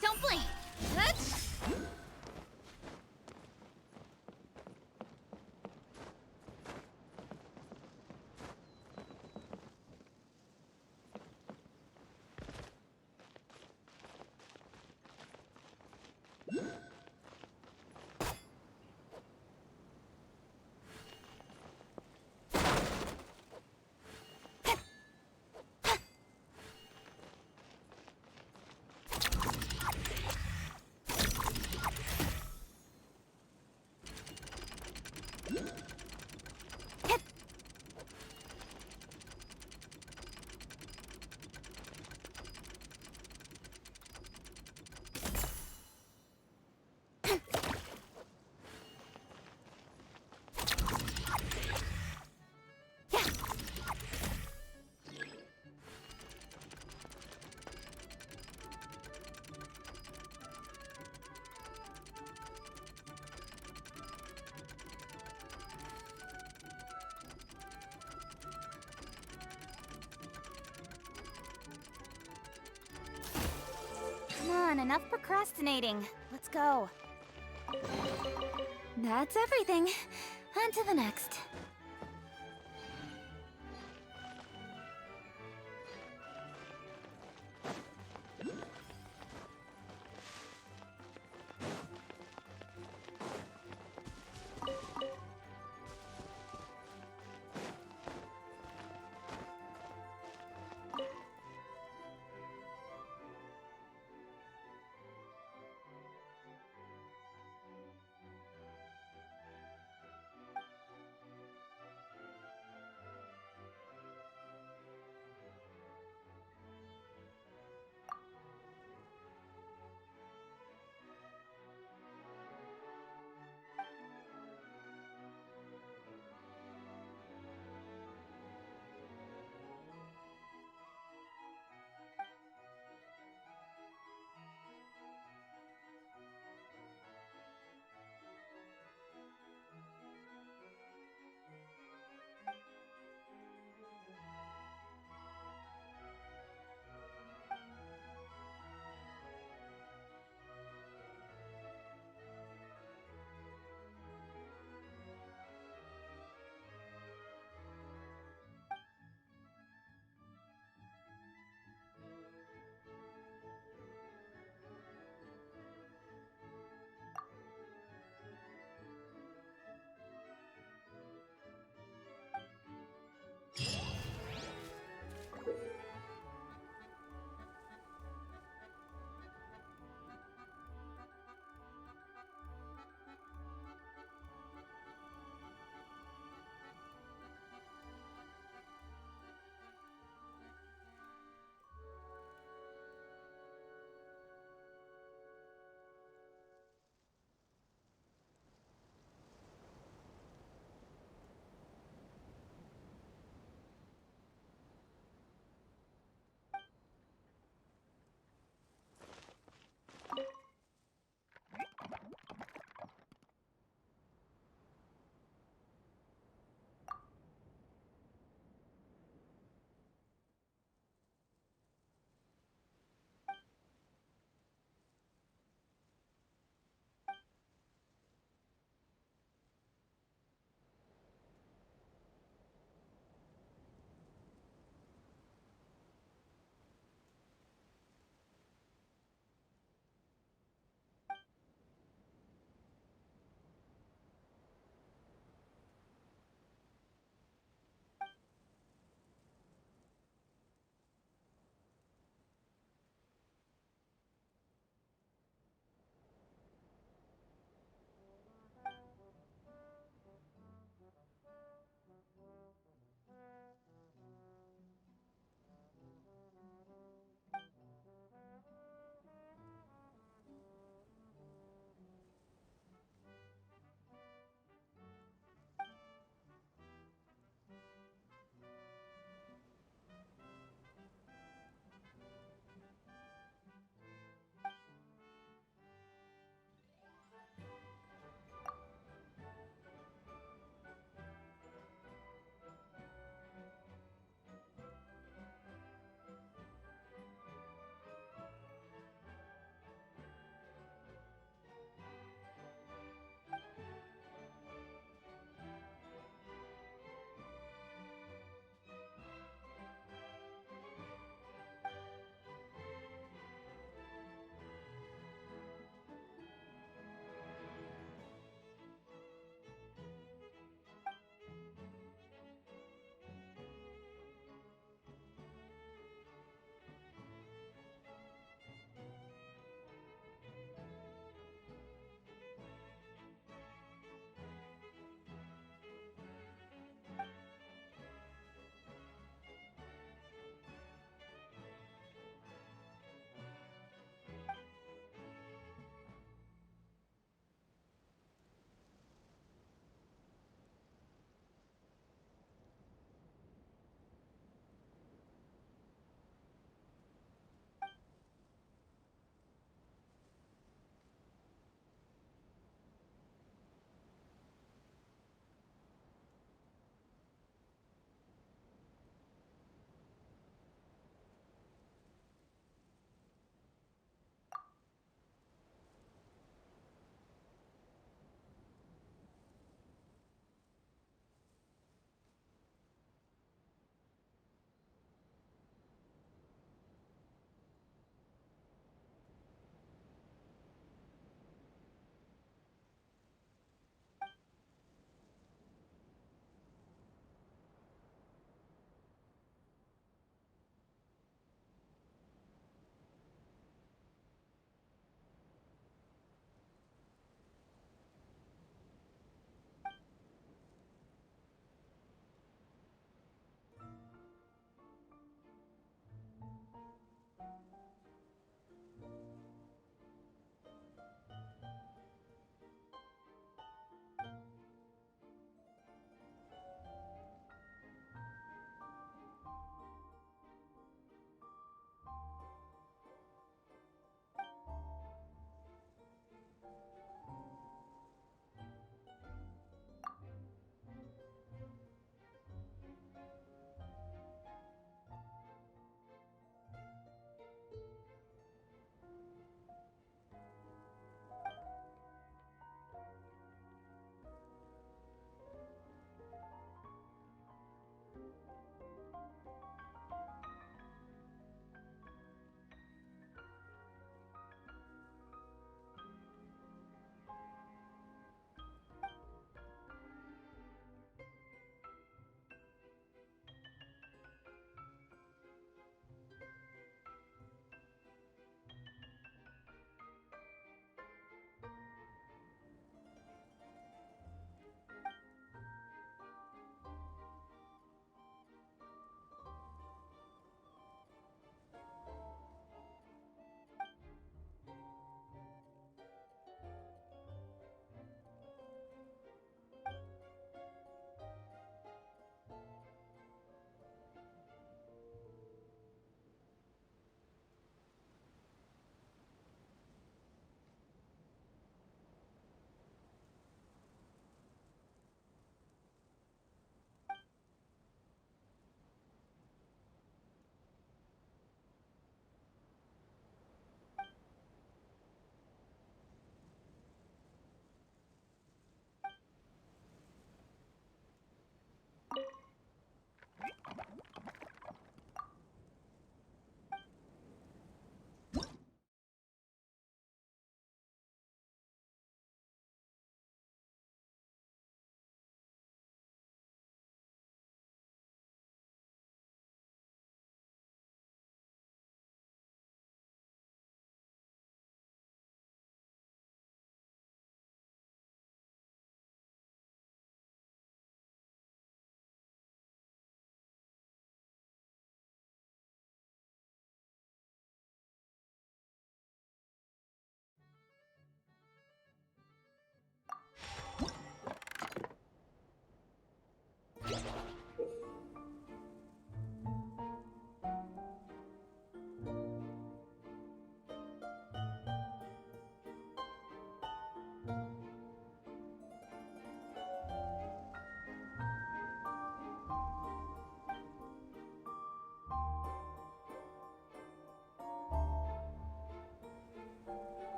[SPEAKER 1] Don't blink!
[SPEAKER 8] Come on, enough procrastinating. Let's go. That's everything. On to the next.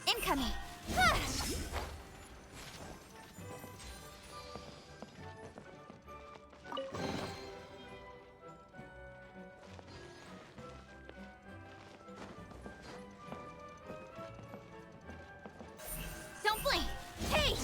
[SPEAKER 8] Incoming! Don't blink! Hey!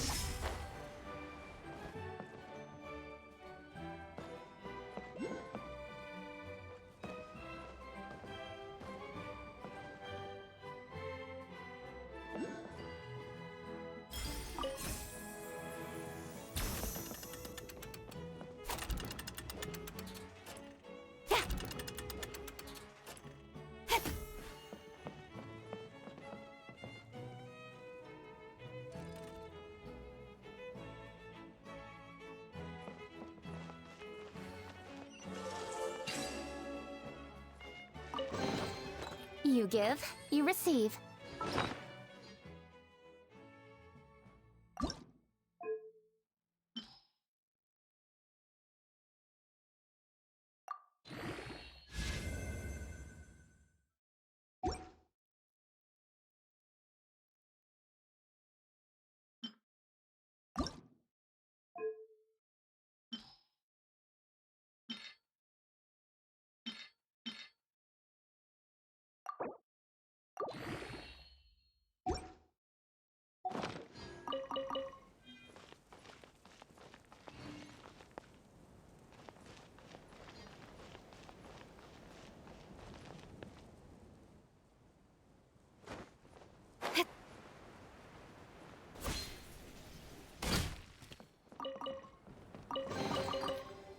[SPEAKER 8] You give, you receive.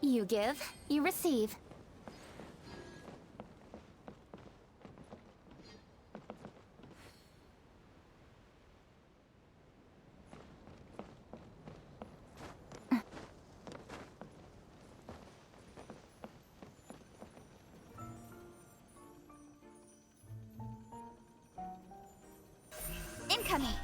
[SPEAKER 8] You give, you receive. Incoming!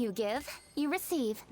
[SPEAKER 8] You give, you receive.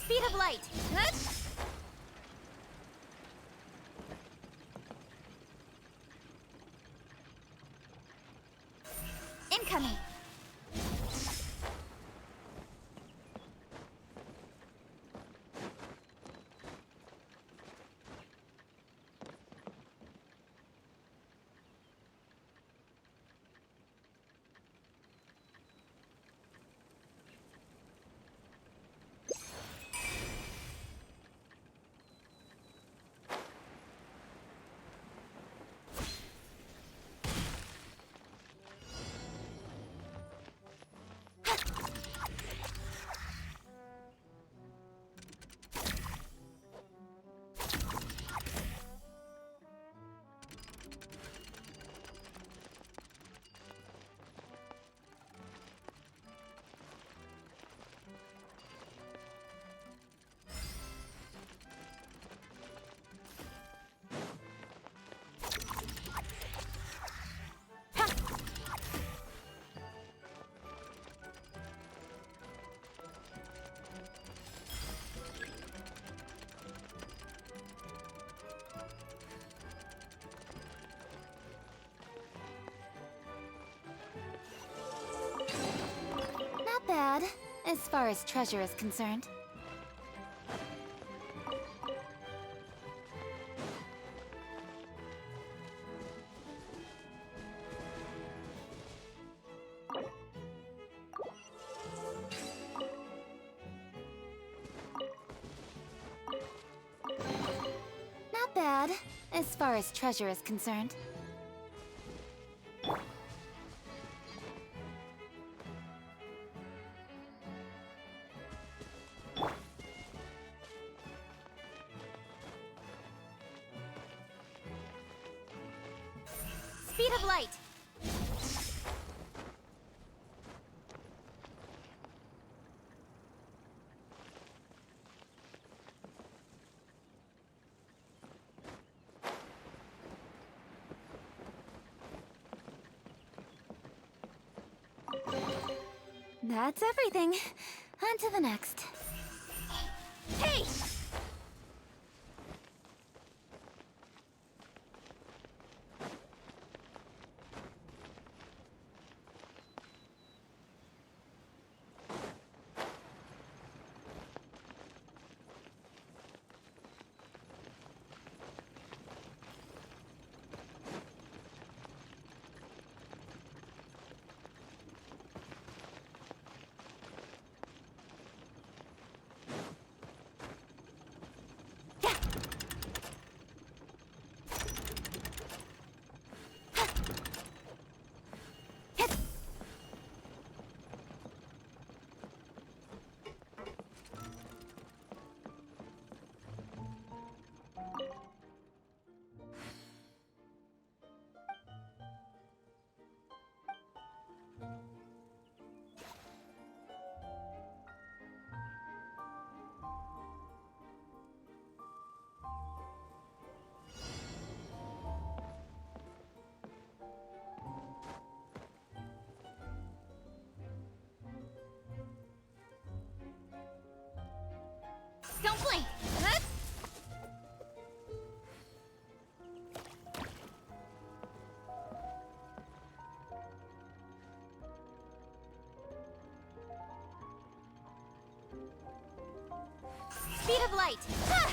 [SPEAKER 8] Speed of light. Incoming. Not bad, as far as treasure is concerned. as far as treasure is concerned. Speed of light! That's everything. On to the next. Hey! Don't blink! Huh? Speed of light! Ah!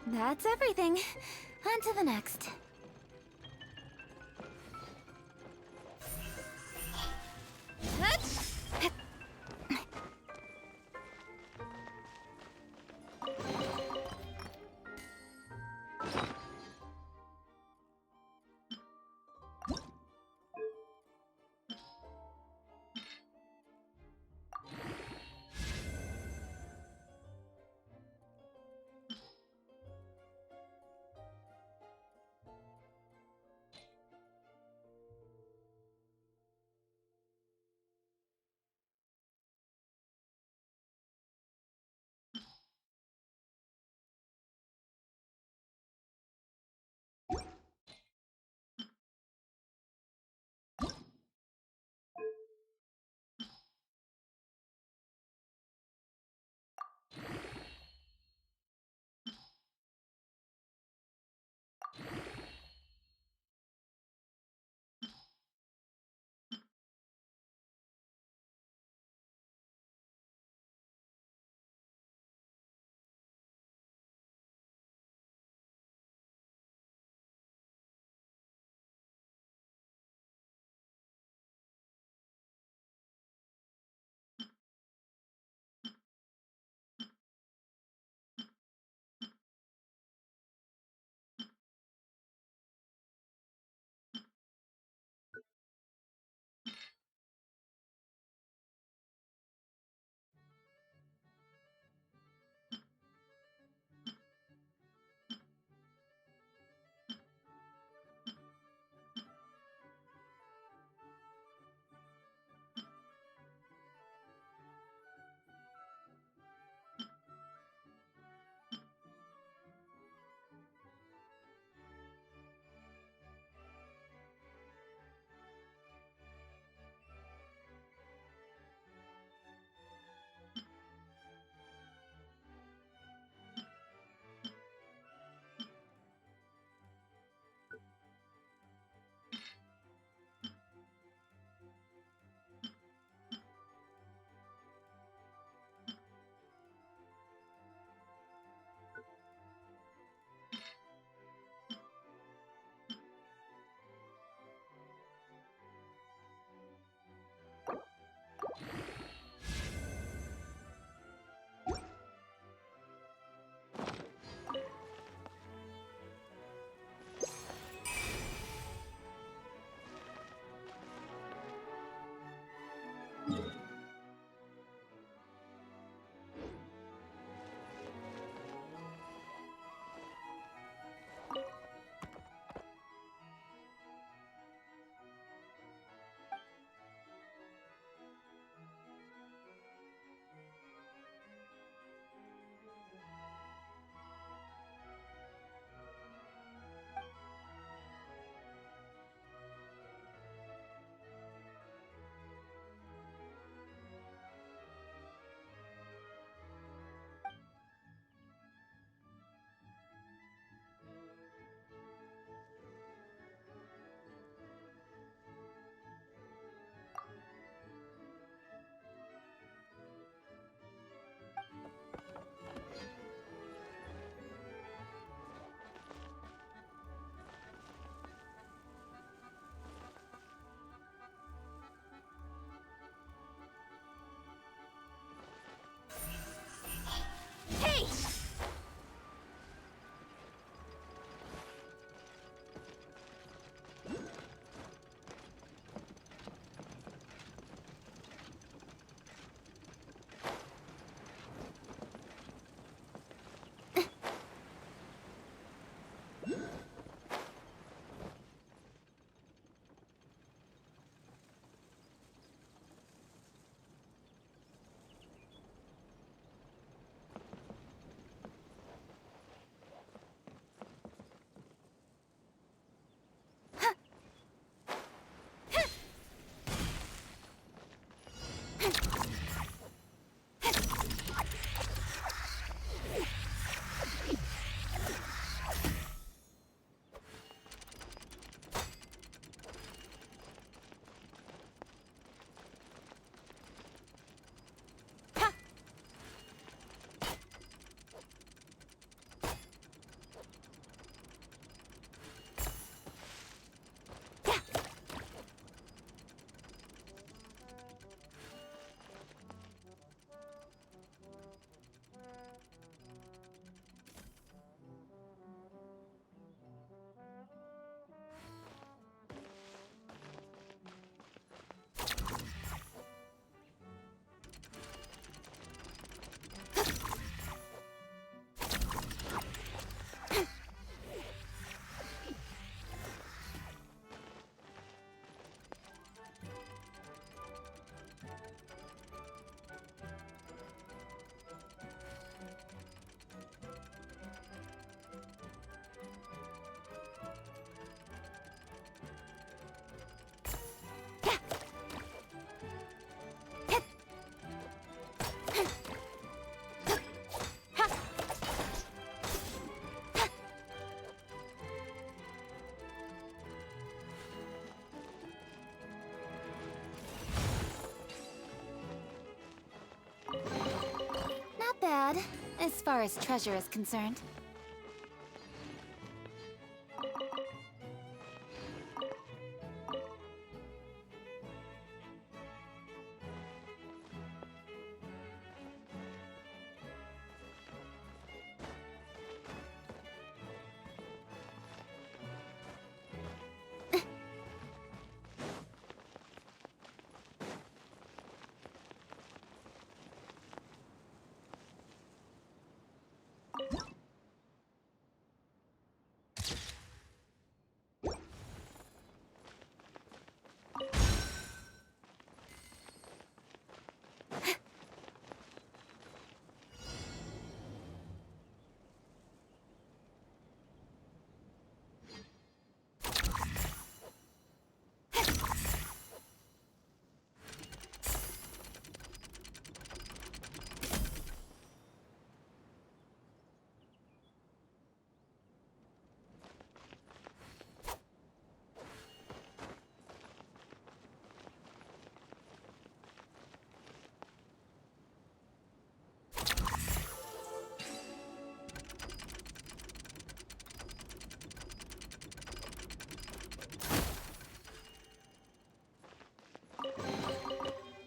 [SPEAKER 8] That's everything. On to the next. Not bad, as far as treasure is concerned.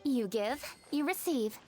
[SPEAKER 8] You give, you receive.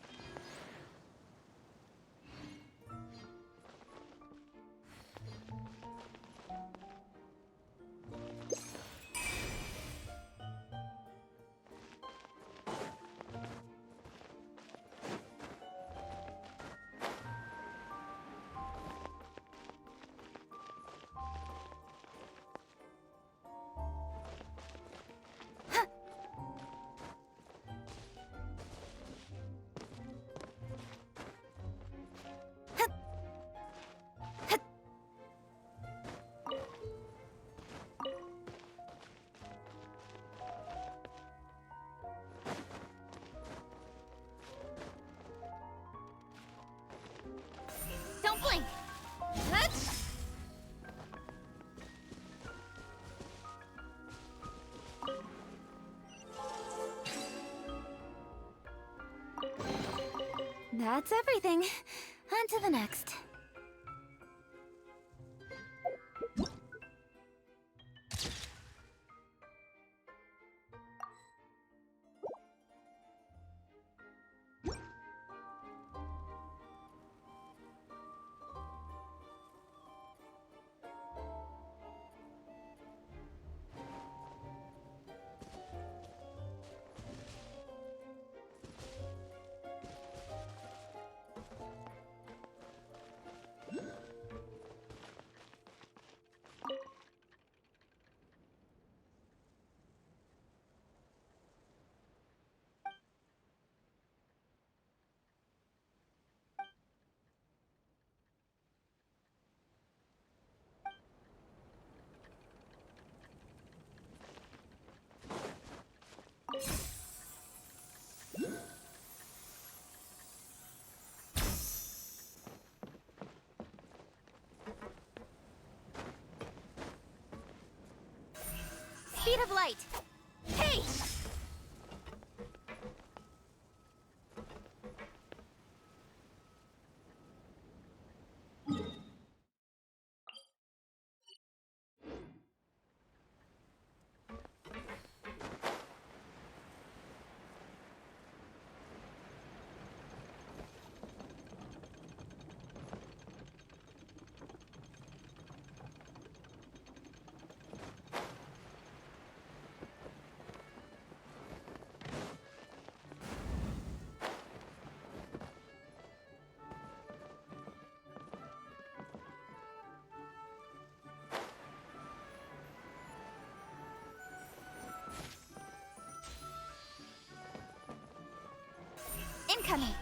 [SPEAKER 8] Don't blink! That's everything. On to the next. Speed of light!
[SPEAKER 11] Hey!
[SPEAKER 8] Incoming!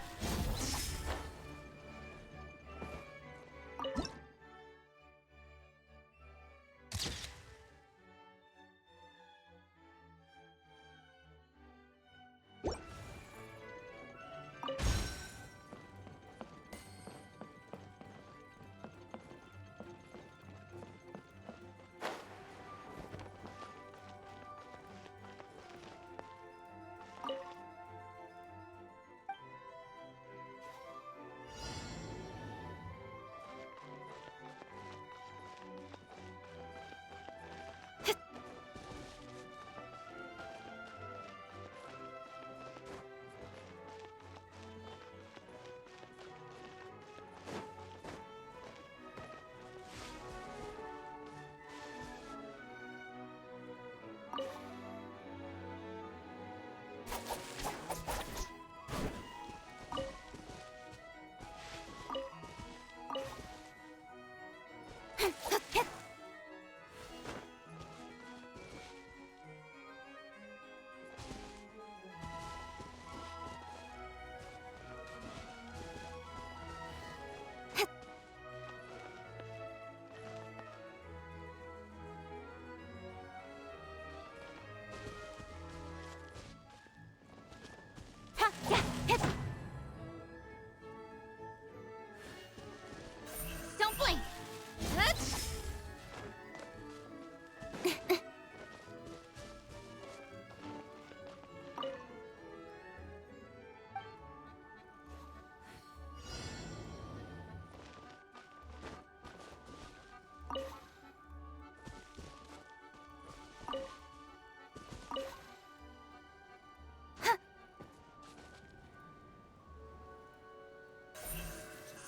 [SPEAKER 8] Don't blink!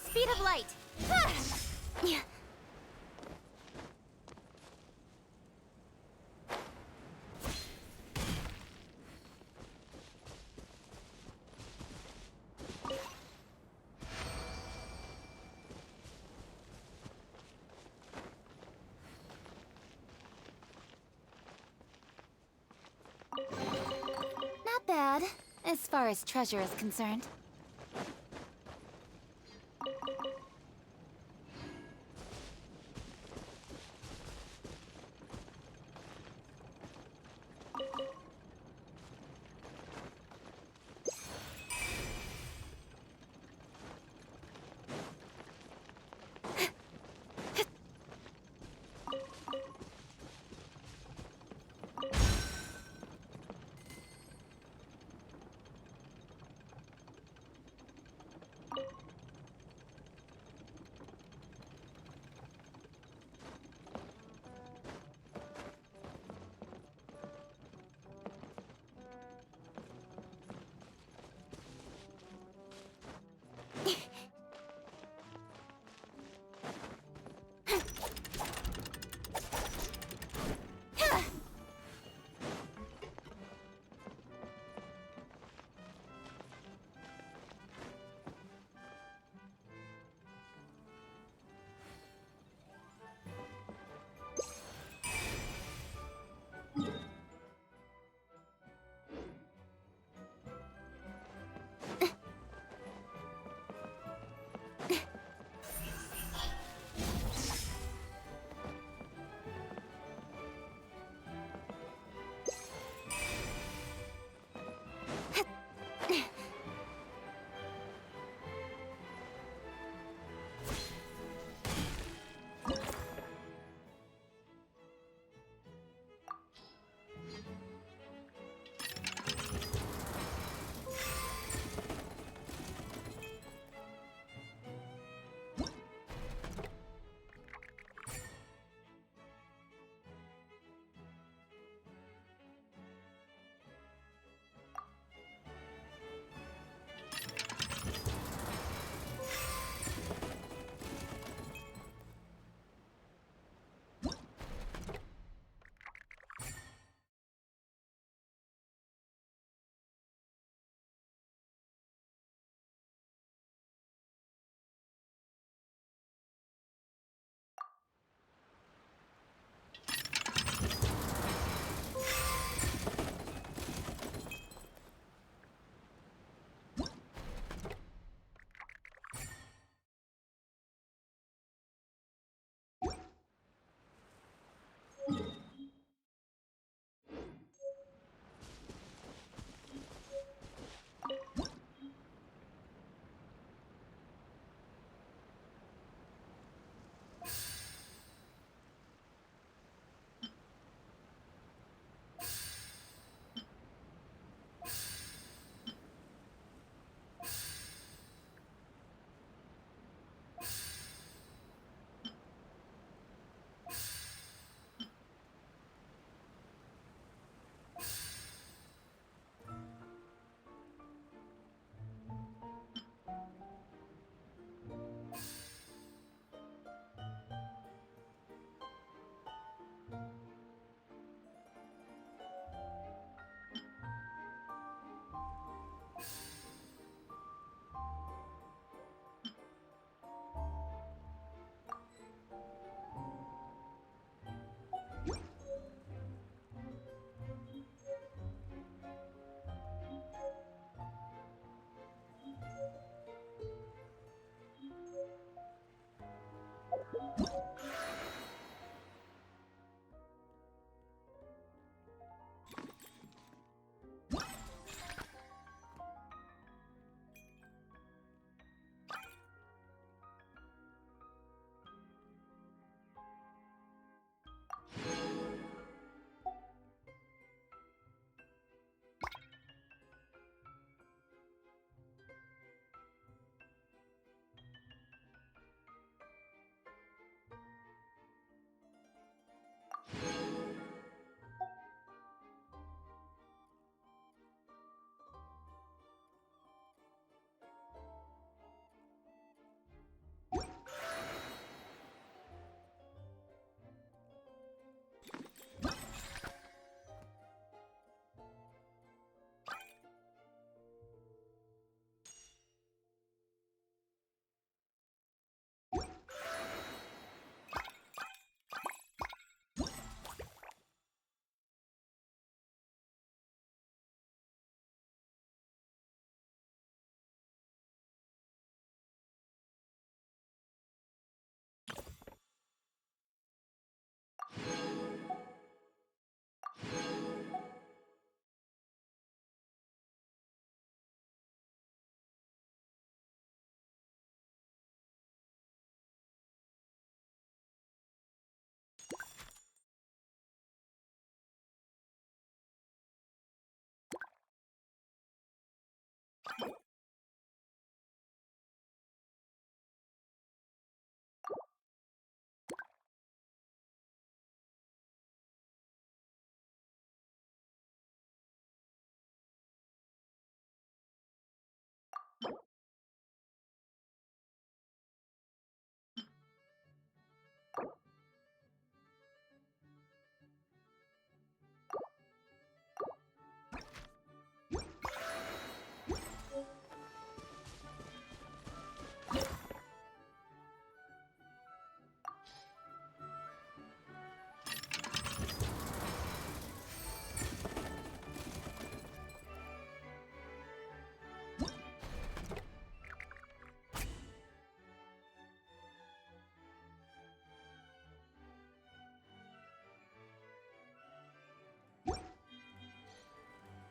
[SPEAKER 8] Speed of light! Not bad, as far as treasure is concerned.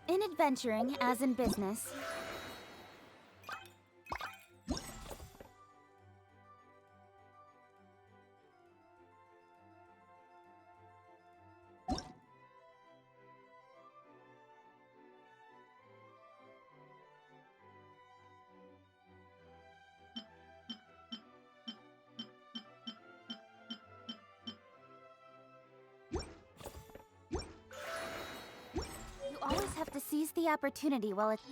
[SPEAKER 8] In adventuring, as in business, you always have to seize the opportunity while it's...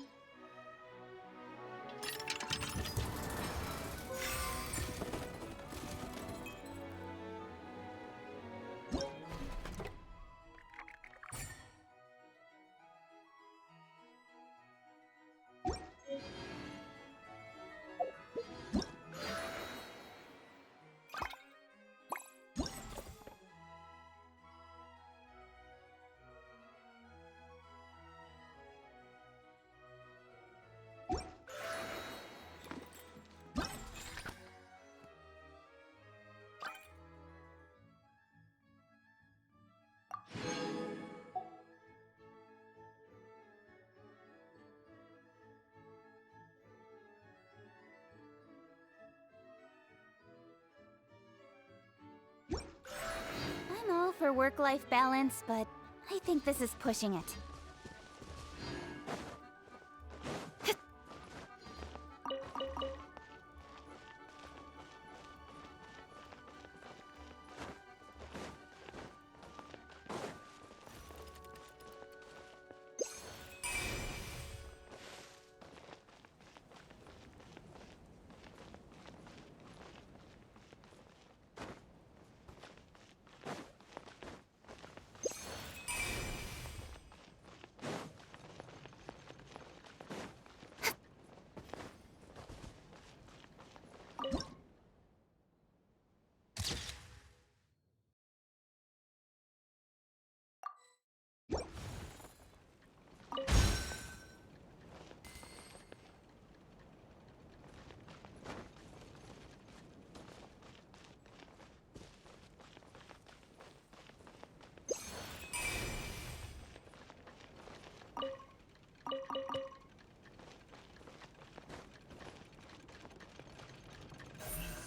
[SPEAKER 8] I'm all for work-life balance, but I think this is pushing it.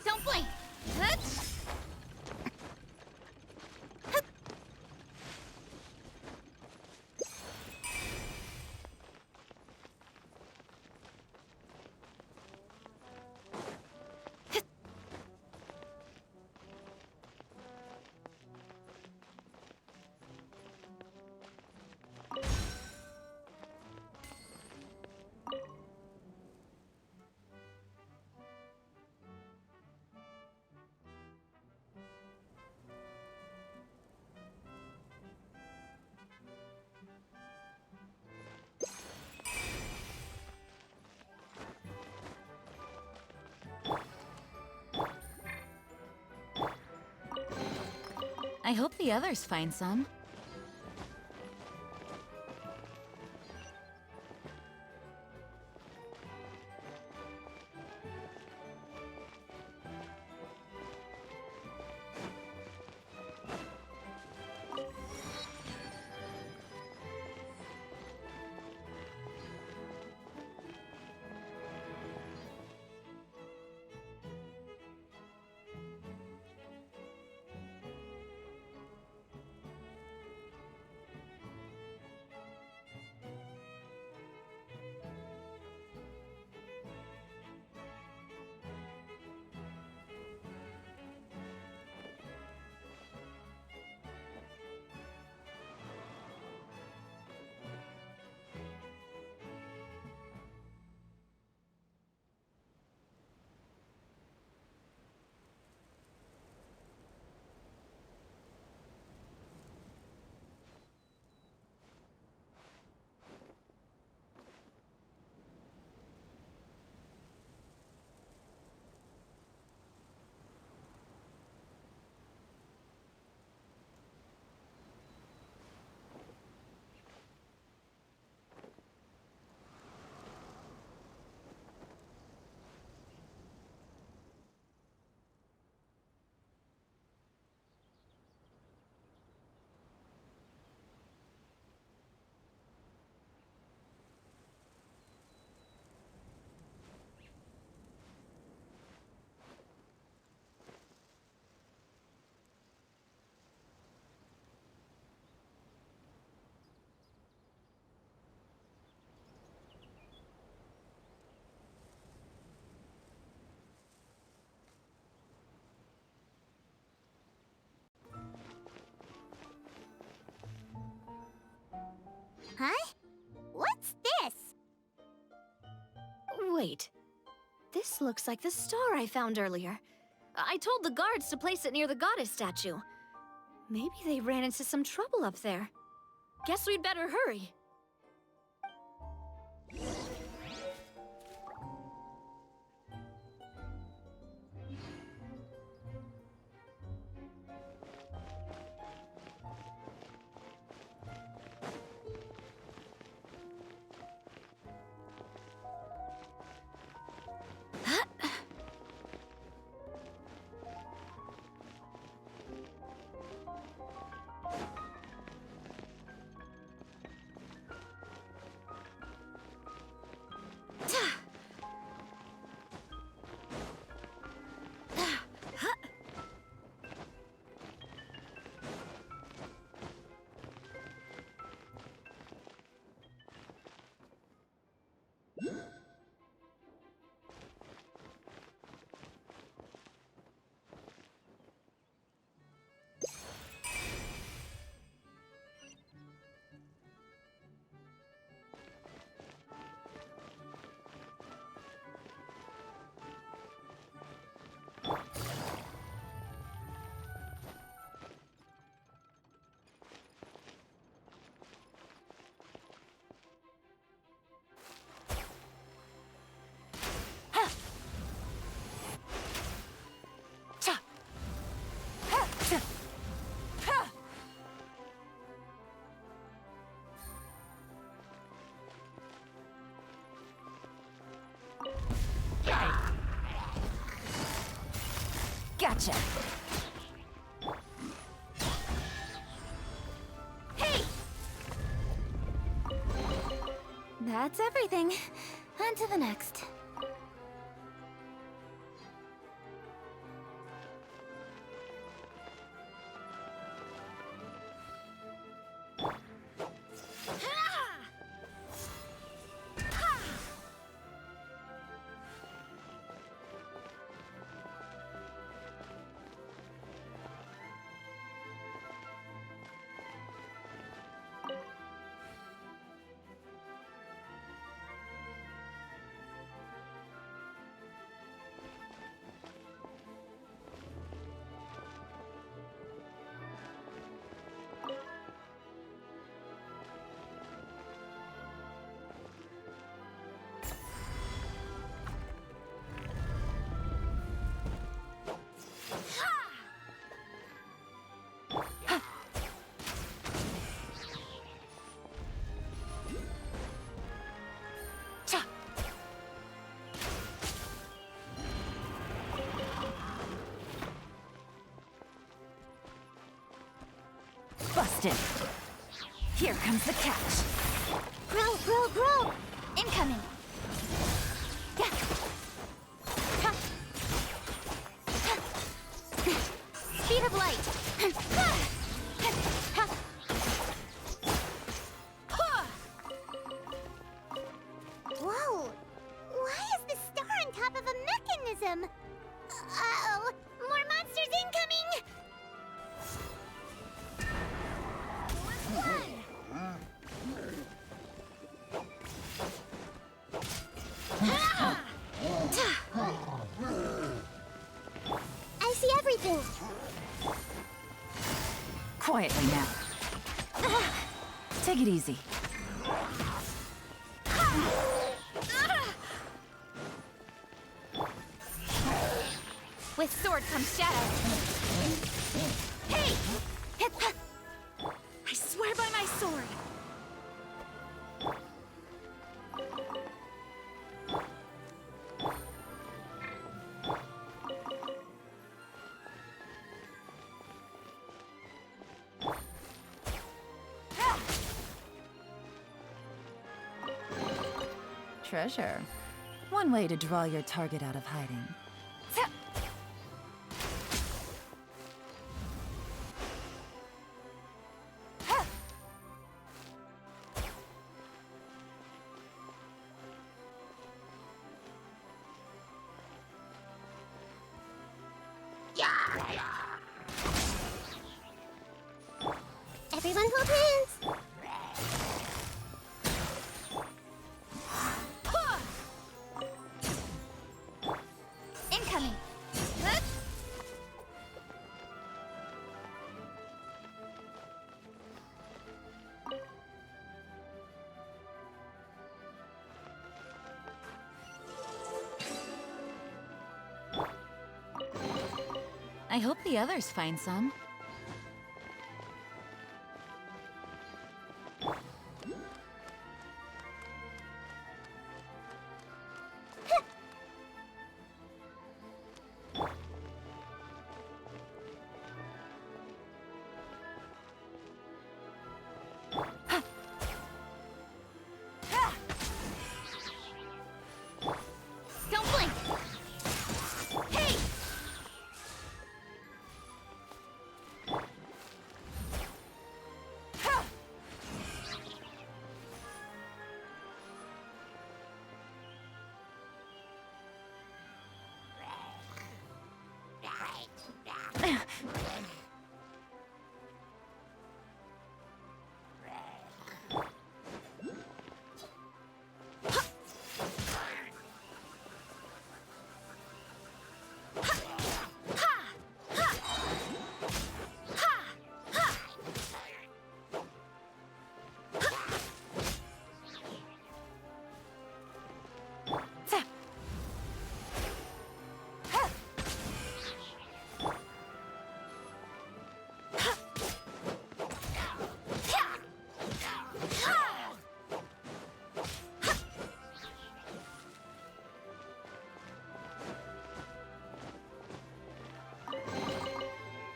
[SPEAKER 8] Don't blink!
[SPEAKER 9] I hope the others find some.
[SPEAKER 11] Wait. This looks like the star I found earlier. I told the guards to place it near the goddess statue. Maybe they ran into some trouble up there. Guess we'd better hurry.
[SPEAKER 9] Gotcha.
[SPEAKER 11] Hey!
[SPEAKER 8] That's everything. On to the next.
[SPEAKER 9] Busted. Here comes the catch.
[SPEAKER 8] Grow, grow, grow! Incoming! Yeah. Ha. Ha. Speed of light! Ha. Ha. Ha.
[SPEAKER 2] Whoa! Why is the star on top of a mechanism? Uh-oh! More monsters incoming!
[SPEAKER 8] I see everything!
[SPEAKER 9] Quietly now. Take it easy.
[SPEAKER 8] With sword comes shadow. Hey! I swear by my sword!
[SPEAKER 9] Treasure. One way to draw your target out of hiding.
[SPEAKER 2] Everyone hold hands!
[SPEAKER 9] I hope the others find some.
[SPEAKER 8] Don't blink! Hey!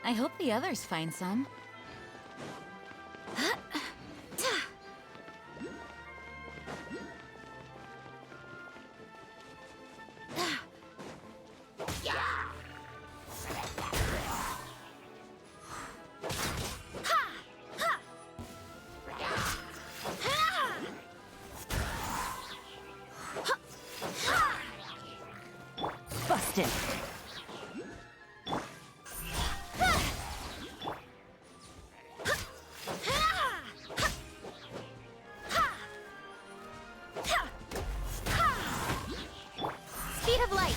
[SPEAKER 8] I hope the others find some. Busted! Speed of light!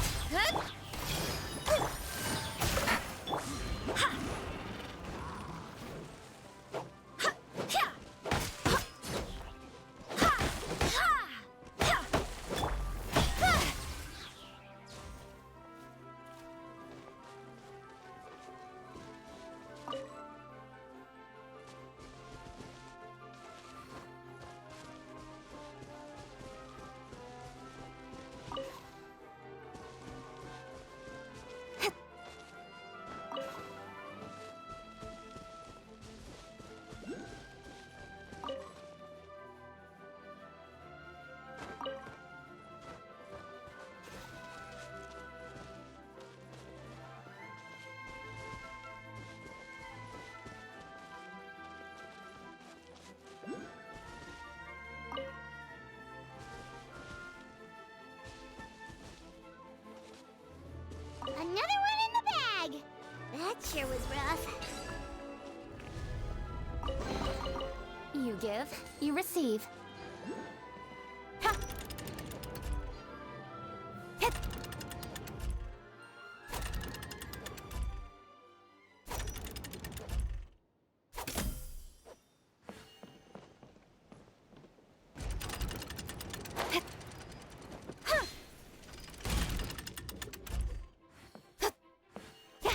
[SPEAKER 2] Another one in the bag! That sure was rough.
[SPEAKER 8] You give, you receive. Ha! Hit! Hit! Ha! Yeah!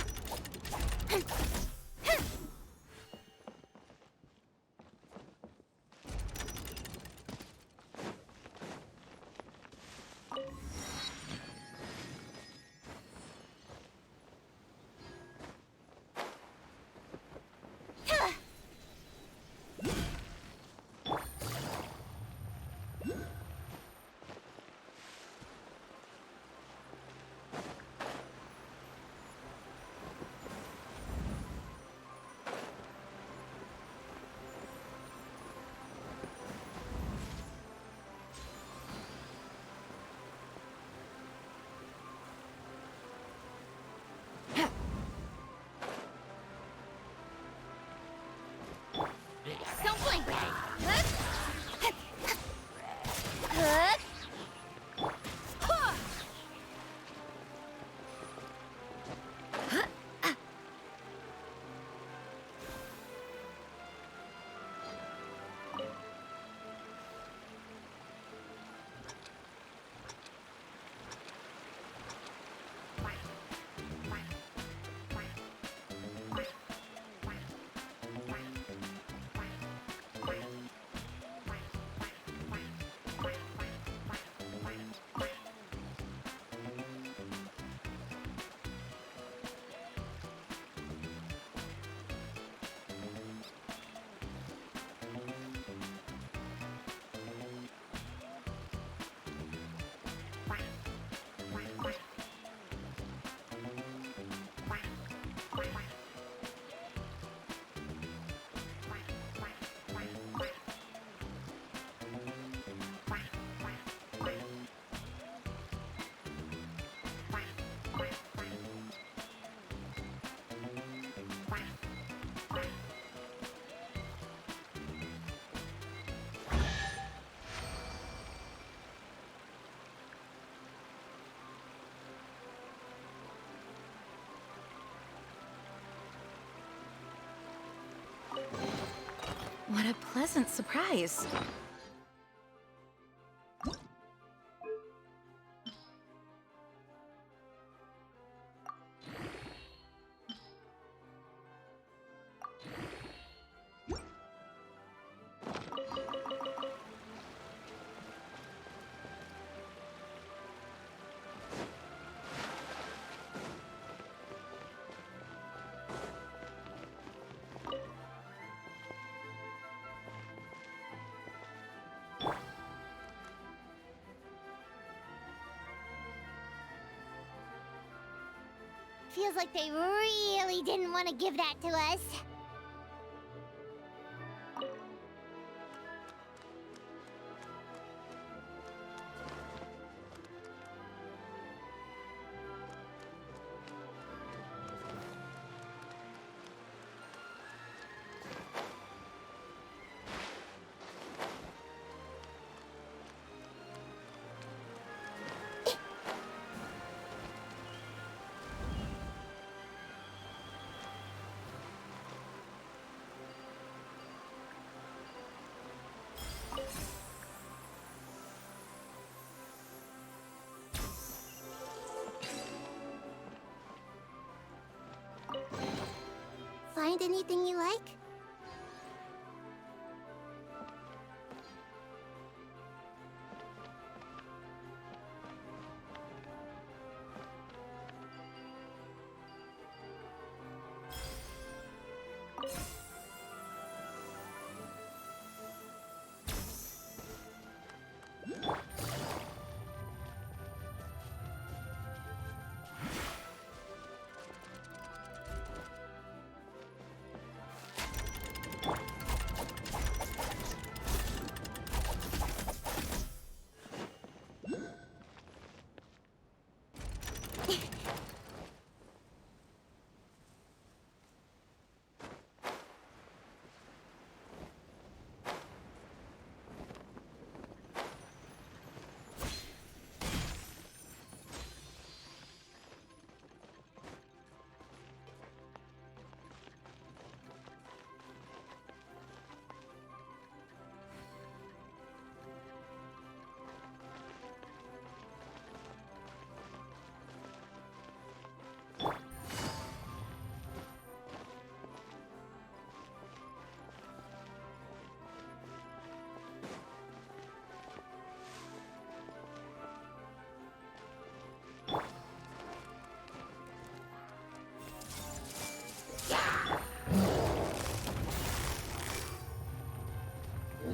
[SPEAKER 9] What a pleasant surprise.
[SPEAKER 2] Feels like they really didn't want to give that to us. Find anything you like?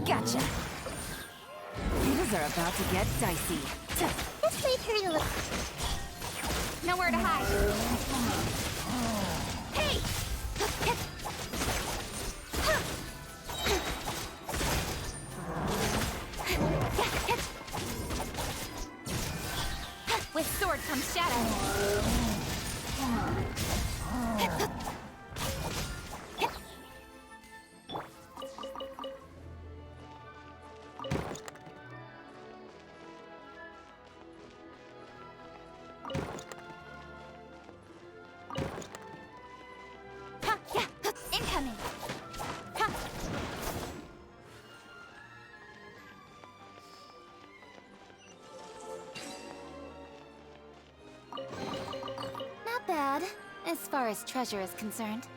[SPEAKER 9] Gotcha. Things are about to get dicey.
[SPEAKER 2] This might hurt a little.
[SPEAKER 8] Nowhere to hide. Hey! With sword comes shadow. Incoming. Not bad, as far as treasure is concerned.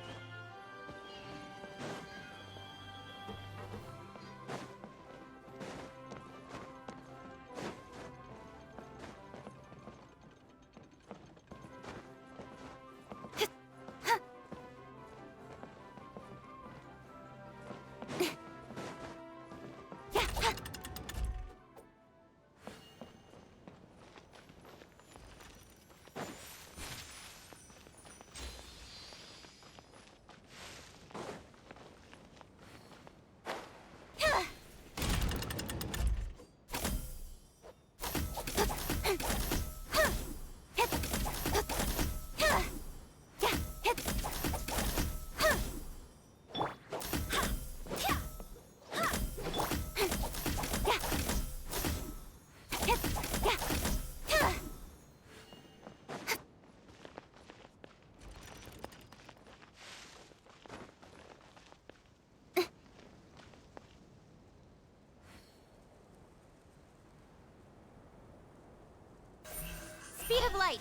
[SPEAKER 8] of light!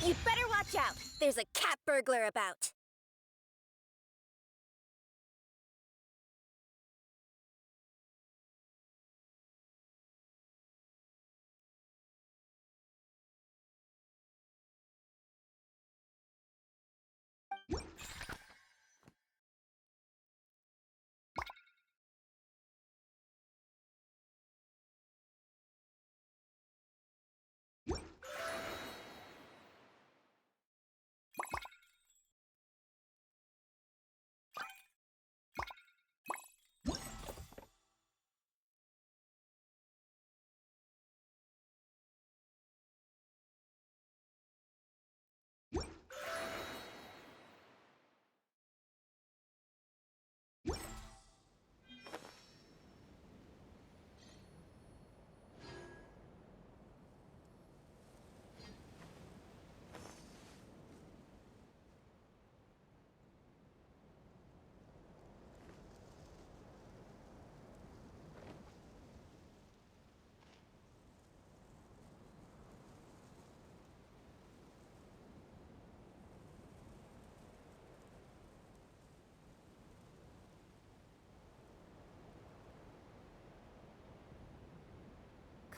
[SPEAKER 12] You'd better watch out. There's a cat burglar about.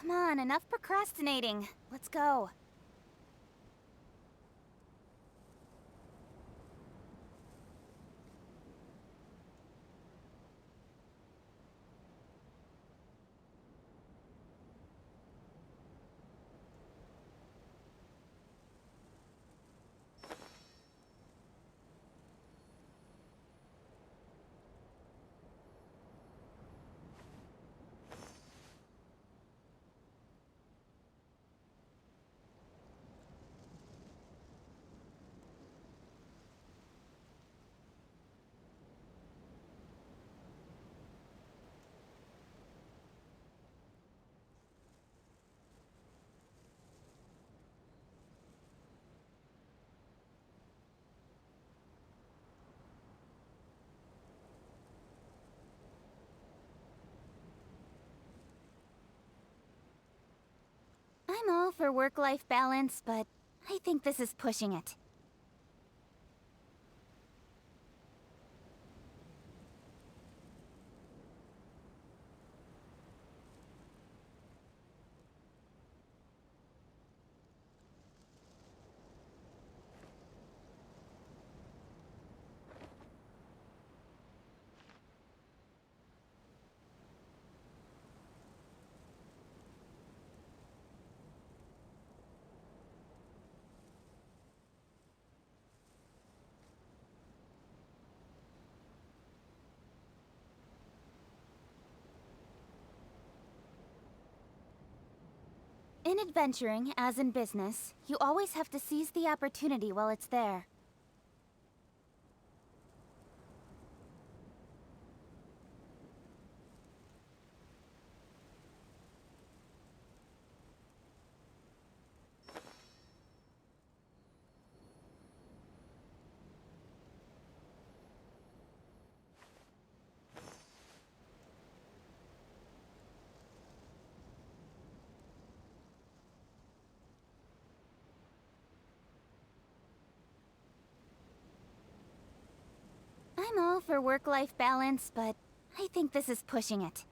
[SPEAKER 8] Come on, enough procrastinating. Let's go. I'm all for work-life balance, but I think this is pushing it. In adventuring, as in business, you always have to seize the opportunity while it's there. I'm all for work-life balance, but I think this is pushing it.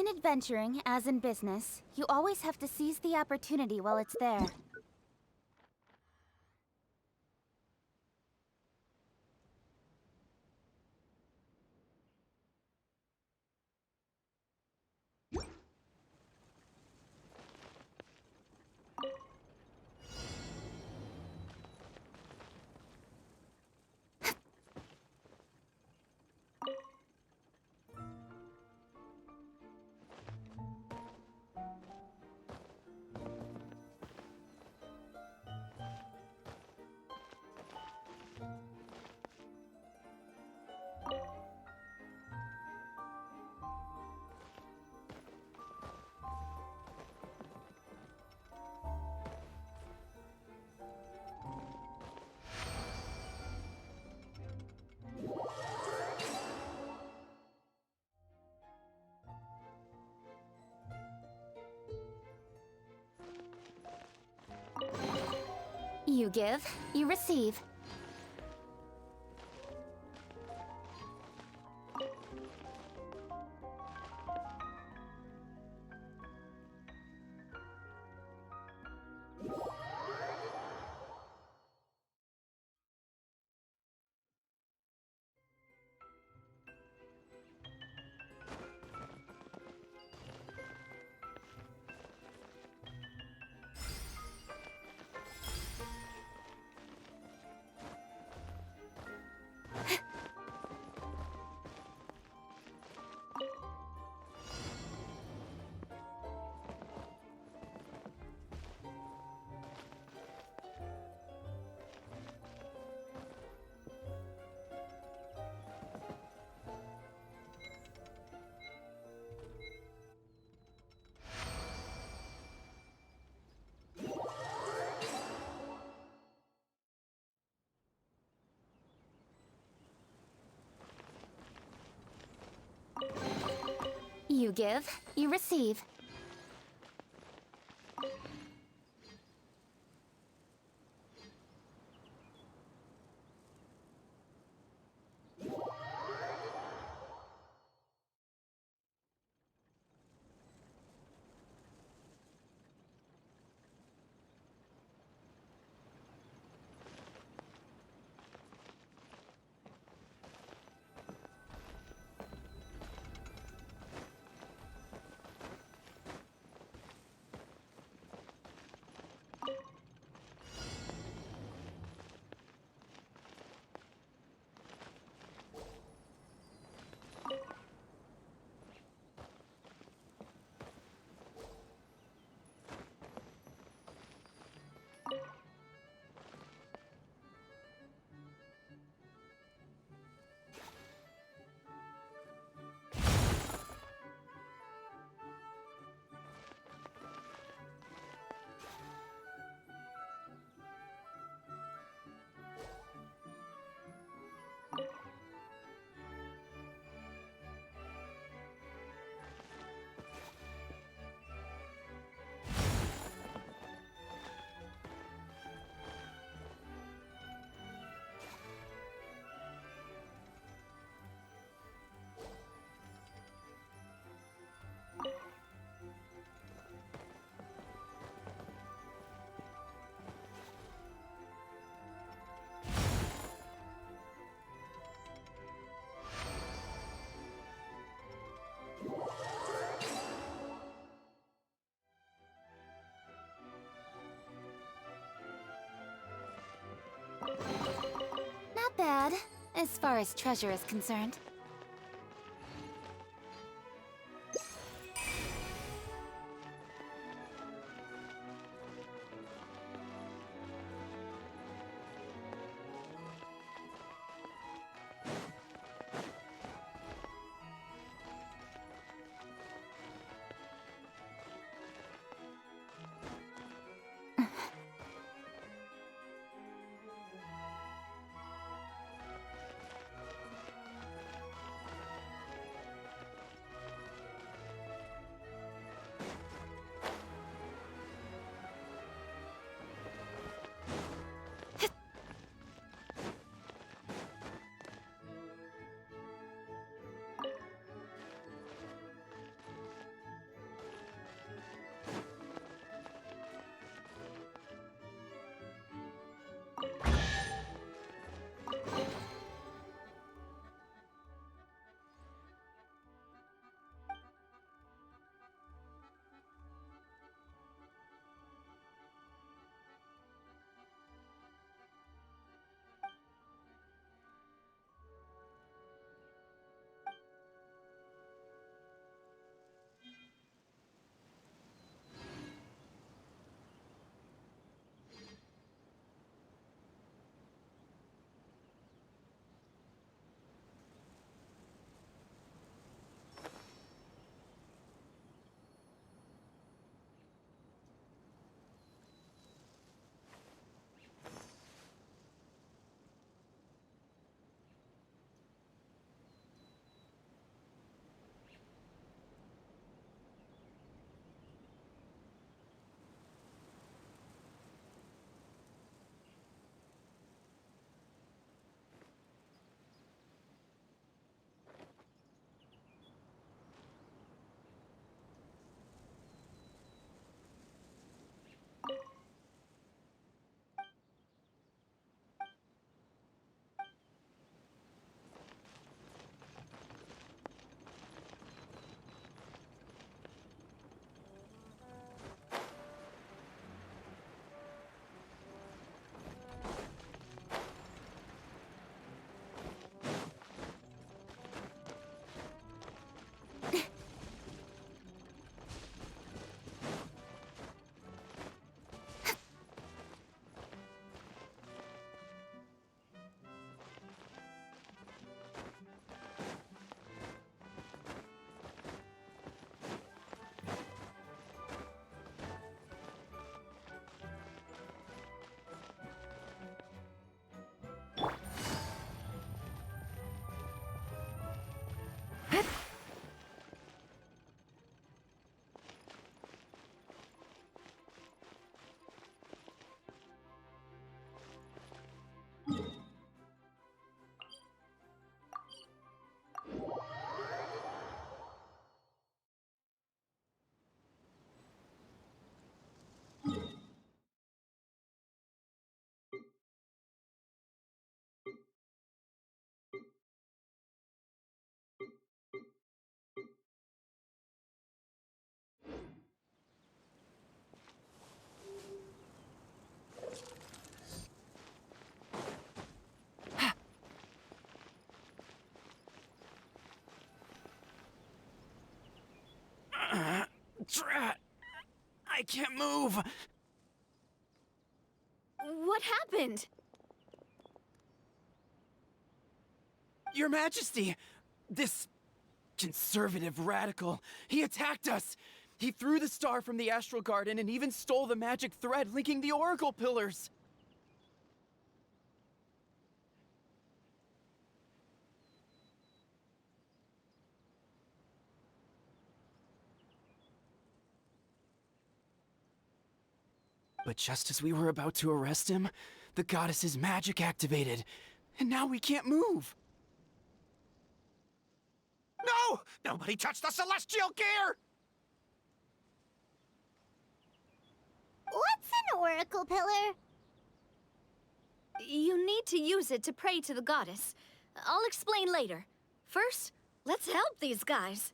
[SPEAKER 8] In adventuring, as in business, you always have to seize the opportunity while it's there. You give, you receive. You give, you receive. Not bad, as far as treasure is concerned.
[SPEAKER 13] Drat! I can't move!
[SPEAKER 11] What happened?
[SPEAKER 13] Your Majesty! This conservative radical, he attacked us! He threw the star from the Astral Garden and even stole the magic thread linking the Oracle Pillars! But just as we were about to arrest him, the goddess's magic activated, and now we can't move!
[SPEAKER 5] No! Nobody touch the celestial gear!
[SPEAKER 2] What's an oracle pillar?
[SPEAKER 11] You need to use it to pray to the goddess. I'll explain later. First, let's help these guys.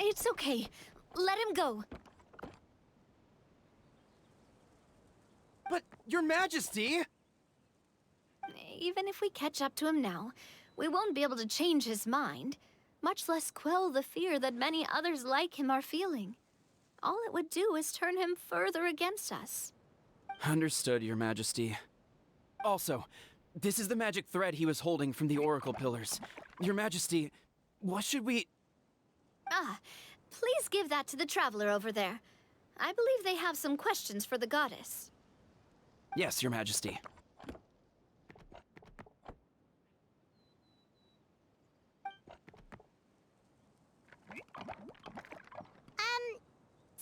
[SPEAKER 11] It's okay. Let him go.
[SPEAKER 13] But, Your Majesty!
[SPEAKER 11] Even if we catch up to him now, we won't be able to change his mind, much less quell the fear that many others like him are feeling. All it would do is turn him further against us.
[SPEAKER 13] Understood, Your Majesty. Also, this is the magic thread he was holding from the Oracle Pillars. Your Majesty, what should we...
[SPEAKER 11] Ah, please give that to the traveler over there. I believe they have some questions for the goddess.
[SPEAKER 13] Yes, Your Majesty.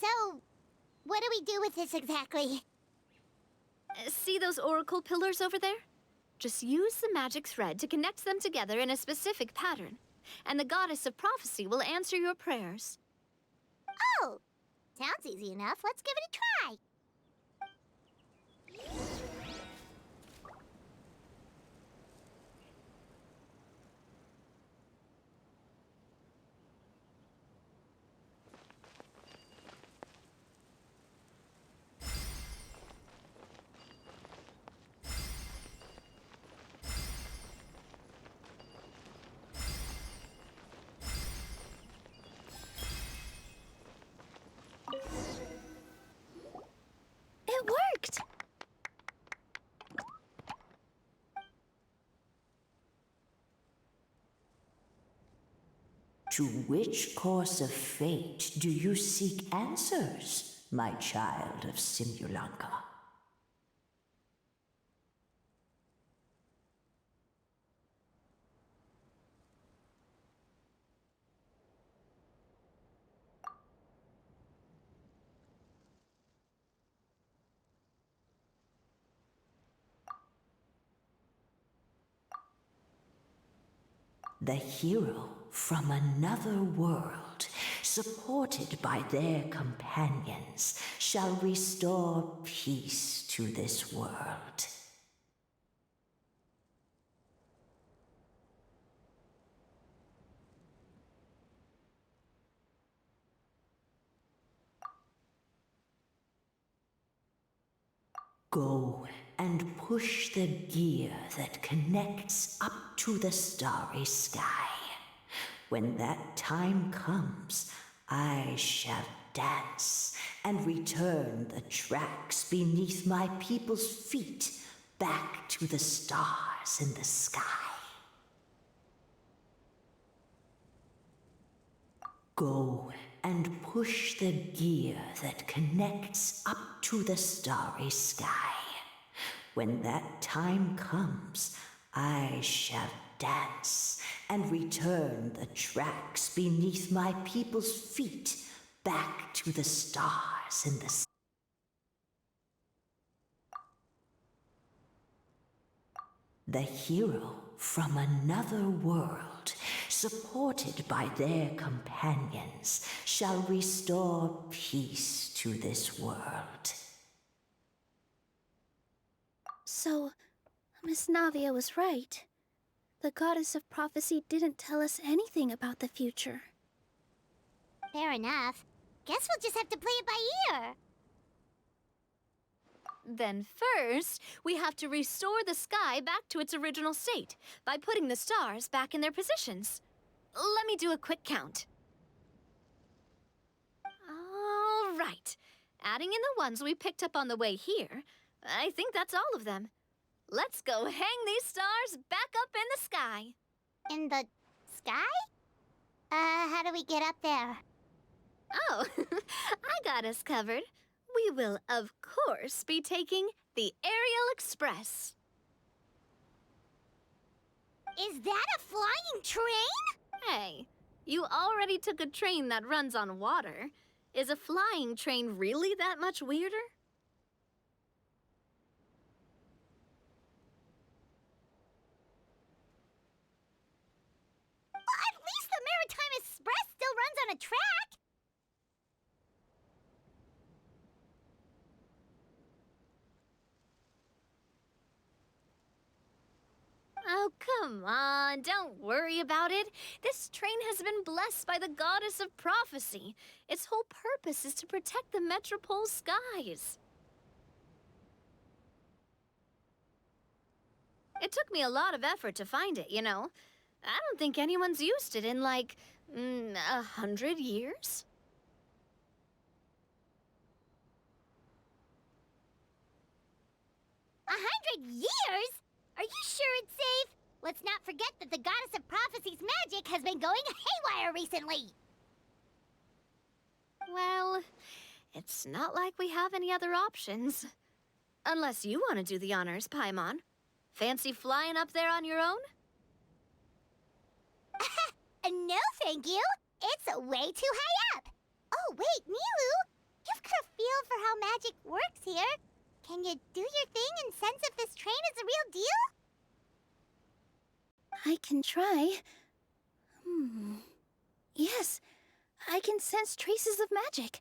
[SPEAKER 2] So, what do we do with this exactly?
[SPEAKER 11] See those oracle pillars over there? Just use the magic thread to connect them together in a specific pattern, and the goddess of prophecy will answer your prayers.
[SPEAKER 2] Oh, sounds easy enough. Let's give it a try.
[SPEAKER 1] It worked!
[SPEAKER 14] To which course of fate do you seek answers, my child of Simulanka? The hero from another world, supported by their companions, shall restore peace to this world. Go and push the gear that connects up to the starry sky. When that time comes, I shall dance and return the tracks beneath my people's feet back to the stars in the sky. Go and push the gear that connects up to the starry sky. When that time comes, I shall dance and return the tracks beneath my people's feet back to the stars in the sky. The hero from another world, supported by their companions, shall restore peace to this world.
[SPEAKER 1] So, Miss Navia was right. The goddess of prophecy didn't tell us anything about the future.
[SPEAKER 2] Fair enough. Guess we'll just have to play it by ear.
[SPEAKER 11] Then first, we have to restore the sky back to its original state by putting the stars back in their positions. Let me do a quick count. All right. Adding in the ones we picked up on the way here, I think that's all of them. Let's go hang these stars back up in the sky.
[SPEAKER 2] In the sky? How do we get up there?
[SPEAKER 11] Oh, I got us covered. We will, of course, be taking the Aerial Express.
[SPEAKER 2] Is that a flying train?
[SPEAKER 11] Hey, you already took a train that runs on water. Is a flying train really that much weirder?
[SPEAKER 2] At least the Maritime Express still runs on a track.
[SPEAKER 11] Oh, come on, don't worry about it. This train has been blessed by the goddess of prophecy. Its whole purpose is to protect the Metropole skies. It took me a lot of effort to find it, you know. I don't think anyone's used it in, like, 100 years.
[SPEAKER 2] 100 years? Are you sure it's safe? Let's not forget that the goddess of prophecy's magic has been going haywire recently.
[SPEAKER 11] Well, it's not like we have any other options. Unless you want to do the honors, Paimon. Fancy flying up there on your own?
[SPEAKER 2] No, thank you. It's way too high up. Oh, wait, Nilu. You've got a feel for how magic works here. Can you do your thing and sense if this train is a real deal?
[SPEAKER 1] I can try. Yes, I can sense traces of magic,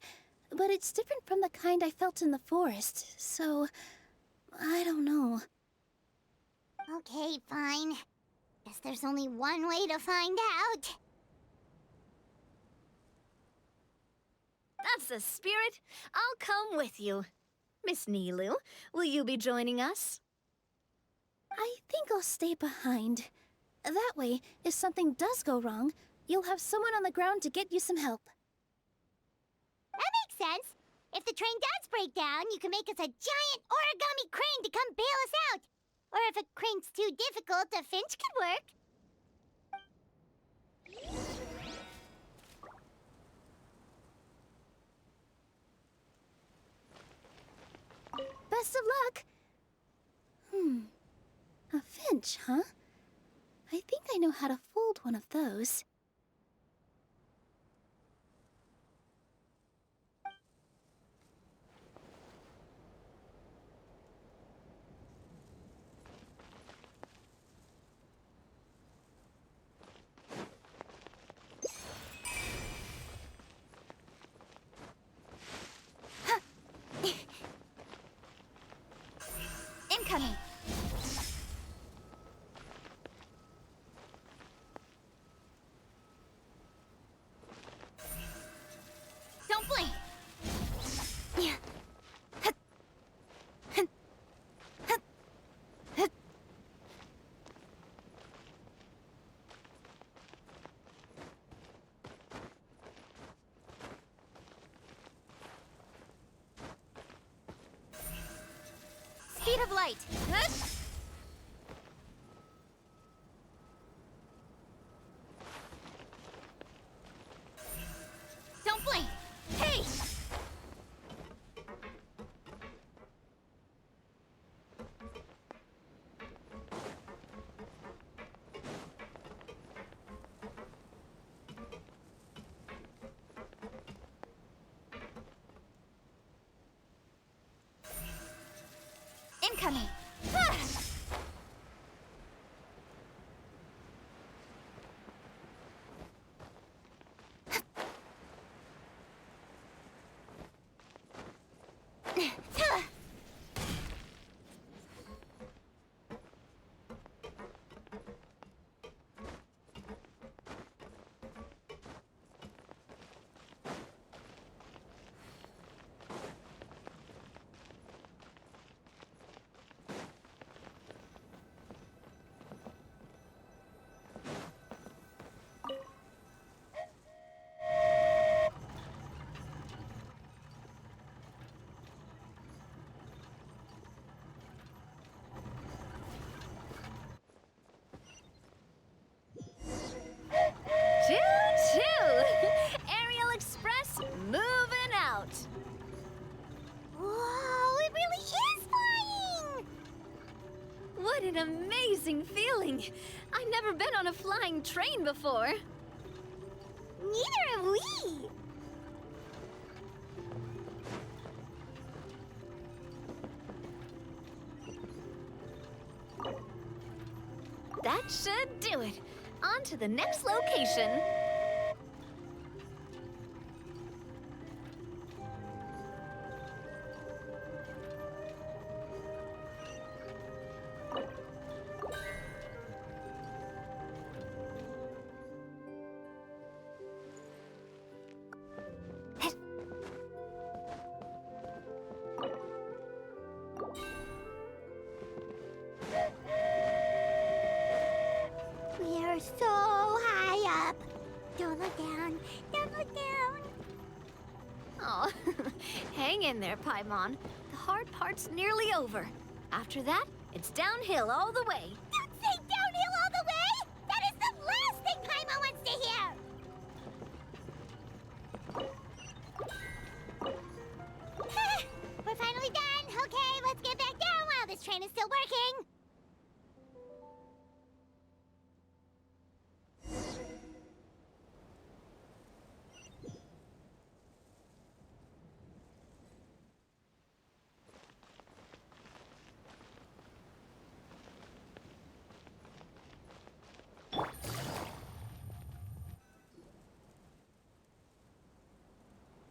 [SPEAKER 1] but it's different from the kind I felt in the forest, so I don't know.
[SPEAKER 2] Okay, fine. Guess there's only one way to find out.
[SPEAKER 11] That's the spirit. I'll come with you. Miss Nilu, will you be joining us?
[SPEAKER 1] I think I'll stay behind. That way, if something does go wrong, you'll have someone on the ground to get you some help.
[SPEAKER 2] That makes sense. If the train does break down, you can make us a giant origami crane to come bail us out. Or if a crane's too difficult, a finch could work.
[SPEAKER 1] Best of luck! A finch, huh? I think I know how to fold one of those.
[SPEAKER 8] Incoming! speed of light. Don't blink. Hey! Incoming. Ah!
[SPEAKER 11] Choo-choo! Aerial Express moving out.
[SPEAKER 2] Whoa, it really is flying!
[SPEAKER 11] What an amazing feeling! I've never been on a flying train before.
[SPEAKER 2] Neither have we!
[SPEAKER 11] That should do it. On to the next location.
[SPEAKER 2] We're so high up. Don't look down. Don't look down.
[SPEAKER 11] Oh, hang in there, Paimon. The hard part's nearly over. After that, it's downhill all the way.
[SPEAKER 2] Don't say downhill all the way! That is the last thing Paimon wants to hear! We're finally done! Okay, let's get back down while this train is still working!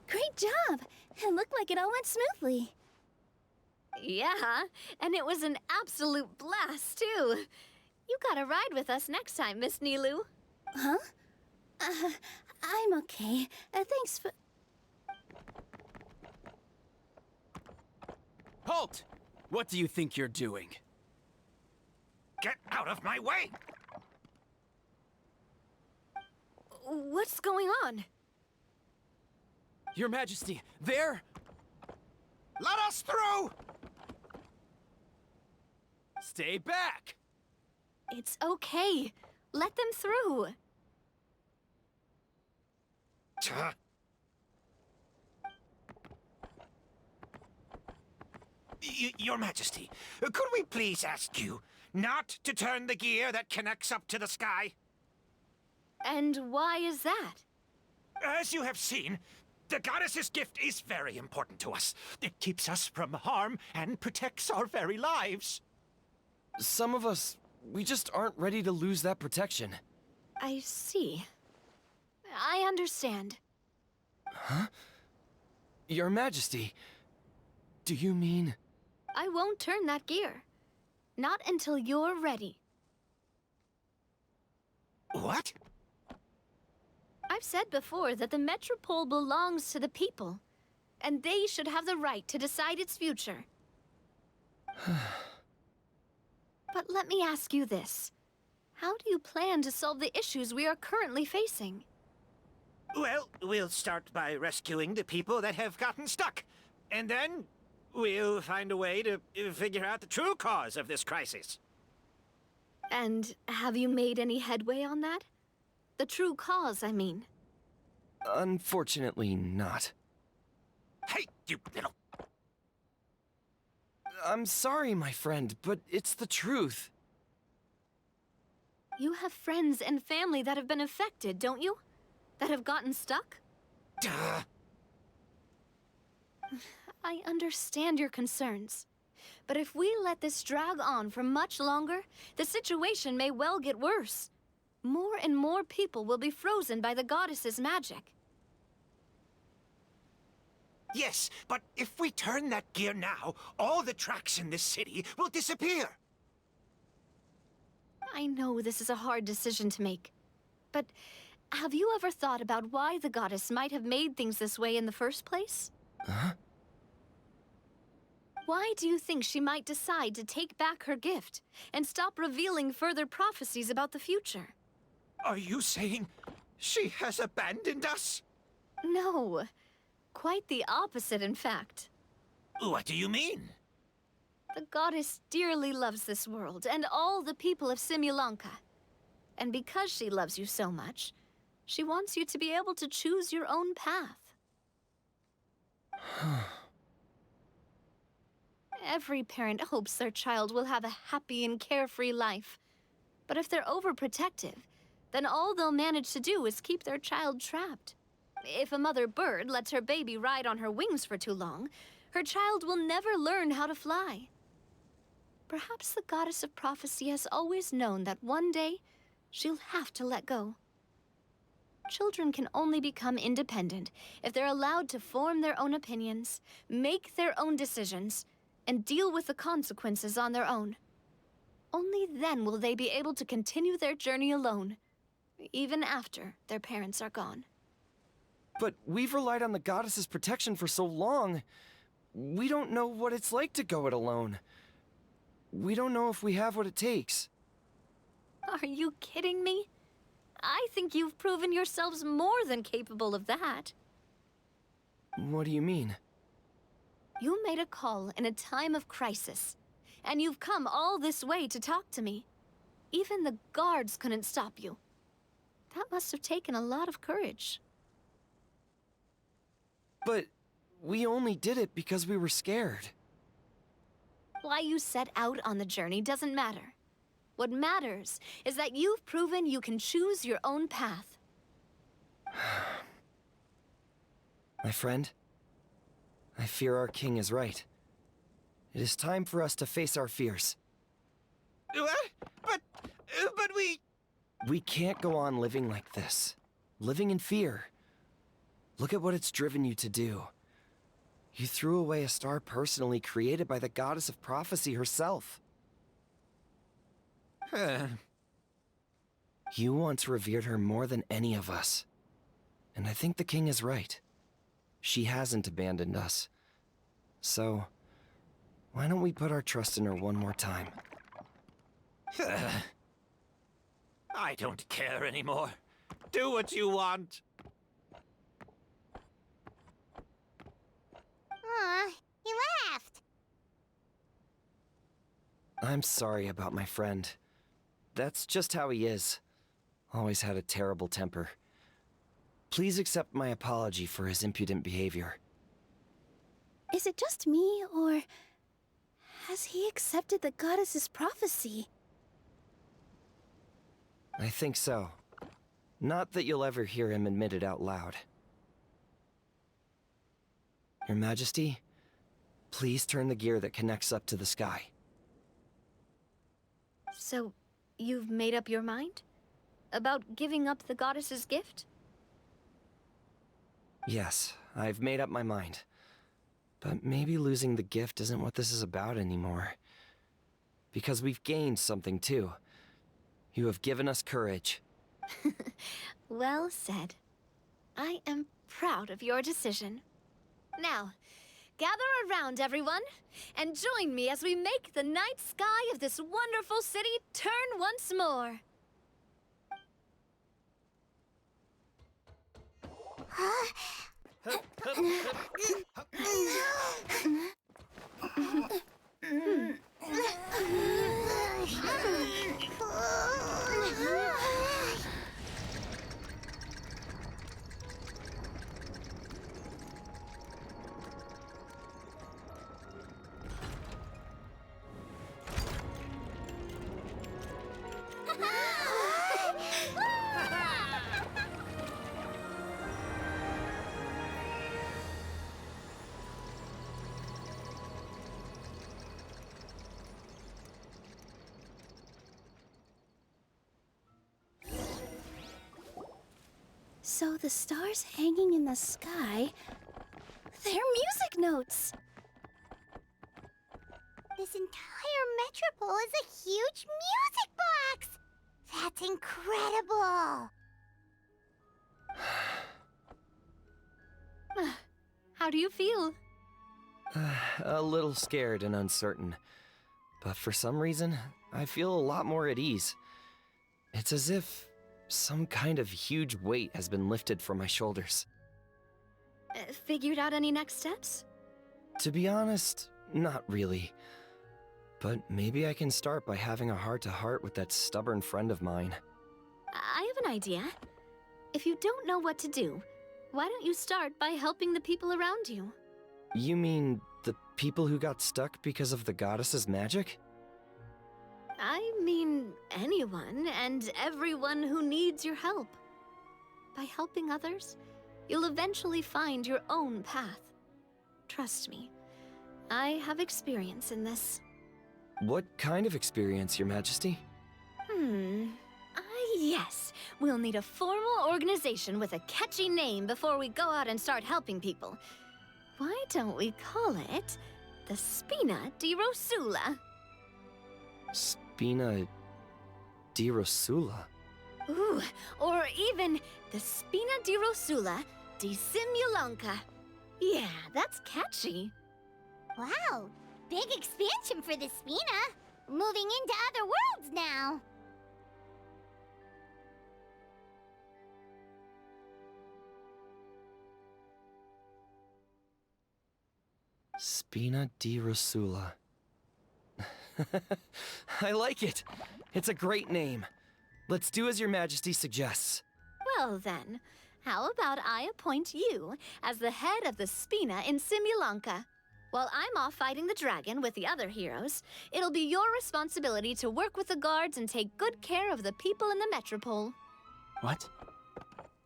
[SPEAKER 1] Great job! It looked like it all went smoothly.
[SPEAKER 11] Yeah, and it was an absolute blast, too. You gotta ride with us next time, Miss Nilu.
[SPEAKER 1] Huh? I'm okay. Thanks for...
[SPEAKER 13] Halt! What do you think you're doing?
[SPEAKER 3] Get out of my way!
[SPEAKER 11] What's going on?
[SPEAKER 13] Your Majesty, there!
[SPEAKER 3] Let us through!
[SPEAKER 13] Stay back!
[SPEAKER 11] It's okay. Let them through.
[SPEAKER 3] Your Majesty, could we please ask you not to turn the gear that connects up to the sky?
[SPEAKER 11] And why is that?
[SPEAKER 3] As you have seen, the goddess's gift is very important to us. It keeps us from harm and protects our very lives.
[SPEAKER 13] Some of us, we just aren't ready to lose that protection.
[SPEAKER 11] I see. I understand.
[SPEAKER 13] Huh? Your Majesty, do you mean...
[SPEAKER 11] I won't turn that gear. Not until you're ready.
[SPEAKER 3] What?
[SPEAKER 11] I've said before that the Metropole belongs to the people, and they should have the right to decide its future. But let me ask you this. How do you plan to solve the issues we are currently facing?
[SPEAKER 3] Well, we'll start by rescuing the people that have gotten stuck. And then
[SPEAKER 15] We'll find a way to figure out the true cause of this crisis.
[SPEAKER 11] And have you made any headway on that? The true cause, I mean.
[SPEAKER 13] Unfortunately, not.
[SPEAKER 15] Hey, you little...
[SPEAKER 13] I'm sorry, my friend, but it's the truth.
[SPEAKER 11] You have friends and family that have been affected, don't you? That have gotten stuck?
[SPEAKER 15] Duh.
[SPEAKER 11] I understand your concerns. But if we let this drag on for much longer, the situation may well get worse. More and more people will be frozen by the goddess's magic.
[SPEAKER 15] Yes, but if we turn that gear now, all the tracks in this city will disappear.
[SPEAKER 11] I know this is a hard decision to make. But have you ever thought about why the goddess might have made things this way in the first place?
[SPEAKER 13] Huh?
[SPEAKER 11] Why do you think she might decide to take back her gift and stop revealing further prophecies about the future?
[SPEAKER 15] Are you saying she has abandoned us?
[SPEAKER 11] No. Quite the opposite, in fact.
[SPEAKER 15] What do you mean?
[SPEAKER 11] The goddess dearly loves this world and all the people of Simulanka. And because she loves you so much, she wants you to be able to choose your own path. Every parent hopes their child will have a happy and carefree life. But if they're overprotective, then all they'll manage to do is keep their child trapped. If a mother bird lets her baby ride on her wings for too long, her child will never learn how to fly. Perhaps the goddess of prophecy has always known that one day she'll have to let go. Children can only become independent if they're allowed to form their own opinions, make their own decisions, and deal with the consequences on their own. Only then will they be able to continue their journey alone, even after their parents are gone.
[SPEAKER 13] But we've relied on the goddess's protection for so long. We don't know what it's like to go it alone. We don't know if we have what it takes.
[SPEAKER 11] Are you kidding me? I think you've proven yourselves more than capable of that.
[SPEAKER 13] What do you mean?
[SPEAKER 11] You made a call in a time of crisis, and you've come all this way to talk to me. Even the guards couldn't stop you. That must have taken a lot of courage.
[SPEAKER 13] But we only did it because we were scared.
[SPEAKER 11] Why you set out on the journey doesn't matter. What matters is that you've proven you can choose your own path.
[SPEAKER 13] My friend, I fear our king is right. It is time for us to face our fears.
[SPEAKER 15] What? But we...
[SPEAKER 13] We can't go on living like this. Living in fear. Look at what it's driven you to do. You threw away a star personally created by the goddess of prophecy herself. You once revered her more than any of us. And I think the king is right. She hasn't abandoned us. So, why don't we put our trust in her one more time?
[SPEAKER 15] I don't care anymore. Do what you want.
[SPEAKER 2] Aw, he laughed.
[SPEAKER 13] I'm sorry about my friend. That's just how he is. Always had a terrible temper. Please accept my apology for his impudent behavior.
[SPEAKER 1] Is it just me, or has he accepted the goddess's prophecy?
[SPEAKER 13] I think so. Not that you'll ever hear him admit it out loud. Your Majesty, please turn the gear that connects up to the sky.
[SPEAKER 11] So, you've made up your mind? About giving up the goddess's gift?
[SPEAKER 13] Yes, I've made up my mind. But maybe losing the gift isn't what this is about anymore. Because we've gained something too. You have given us courage.
[SPEAKER 11] Well said. I am proud of your decision. Now, gather around, everyone, and join me as we make the night sky of this wonderful city turn once more.
[SPEAKER 1] So the stars hanging in the sky, they're music notes.
[SPEAKER 2] This entire metropole is a huge music box! That's incredible!
[SPEAKER 11] How do you feel?
[SPEAKER 16] A little scared and uncertain. But for some reason, I feel a lot more at ease. It's as if some kind of huge weight has been lifted from my shoulders.
[SPEAKER 11] Figured out any next steps?
[SPEAKER 16] To be honest, not really. But maybe I can start by having a heart-to-heart with that stubborn friend of mine.
[SPEAKER 11] I have an idea. If you don't know what to do, why don't you start by helping the people around you?
[SPEAKER 16] You mean the people who got stuck because of the goddess's magic?
[SPEAKER 11] I mean anyone and everyone who needs your help. By helping others, you'll eventually find your own path. Trust me, I have experience in this.
[SPEAKER 16] What kind of experience, Your Majesty?
[SPEAKER 11] Yes. We'll need a formal organization with a catchy name before we go out and start helping people. Why don't we call it the Spina di Rosula?
[SPEAKER 16] Spina di Rosula?
[SPEAKER 11] Ooh, or even the Spina di Rosula di Simulanka. Yeah, that's catchy.
[SPEAKER 2] Wow, big expansion for the Spina. Moving into other worlds now.
[SPEAKER 16] Spina di Rosula. I like it. It's a great name. Let's do as Your Majesty suggests.
[SPEAKER 11] Well then, how about I appoint you as the head of the Spina in Simulanka? While I'm off fighting the dragon with the other heroes, it'll be your responsibility to work with the guards and take good care of the people in the metropole.
[SPEAKER 13] What?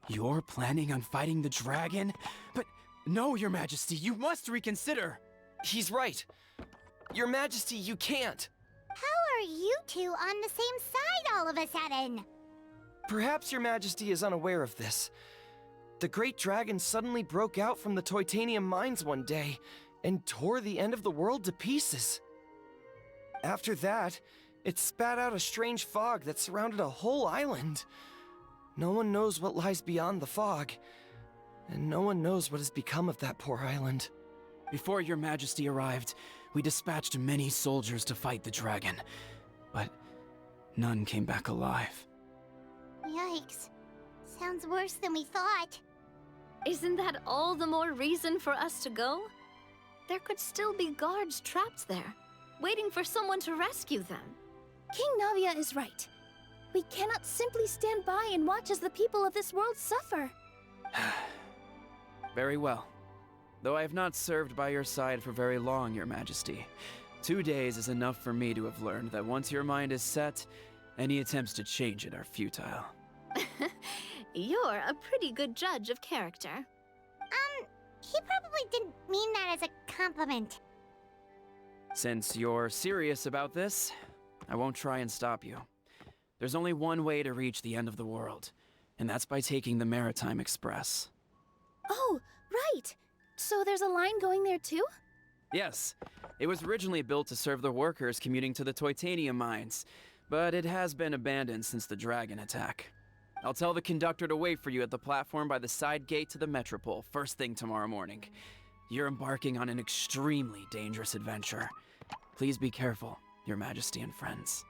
[SPEAKER 13] You're planning on fighting the dragon? But no, Your Majesty, you must reconsider.
[SPEAKER 16] He's right. Your Majesty, you can't.
[SPEAKER 2] How are you two on the same side all of a sudden?
[SPEAKER 16] Perhaps Your Majesty is unaware of this. The great dragon suddenly broke out from the Titanium mines one day and tore the end of the world to pieces. After that, it spat out a strange fog that surrounded a whole island. No one knows what lies beyond the fog, and no one knows what has become of that poor island.
[SPEAKER 13] Before Your Majesty arrived, we dispatched many soldiers to fight the dragon, but none came back alive.
[SPEAKER 2] Yikes. Sounds worse than we thought.
[SPEAKER 11] Isn't that all the more reason for us to go? There could still be guards trapped there, waiting for someone to rescue them.
[SPEAKER 1] King Navia is right. We cannot simply stand by and watch as the people of this world suffer.
[SPEAKER 13] Very well. Though I have not served by your side for very long, Your Majesty. 2 days is enough for me to have learned that once your mind is set, any attempts to change it are futile.
[SPEAKER 11] You're a pretty good judge of character.
[SPEAKER 2] He probably didn't mean that as a compliment.
[SPEAKER 13] Since you're serious about this, I won't try and stop you. There's only one way to reach the end of the world, and that's by taking the Maritime Express.
[SPEAKER 1] Oh, right! So there's a line going there too?
[SPEAKER 13] Yes, it was originally built to serve the workers commuting to the Titanium mines, but it has been abandoned since the dragon attack. I'll tell the conductor to wait for you at the platform by the side gate to the Metropole first thing tomorrow morning. You're embarking on an extremely dangerous adventure. Please be careful, Your Majesty and friends.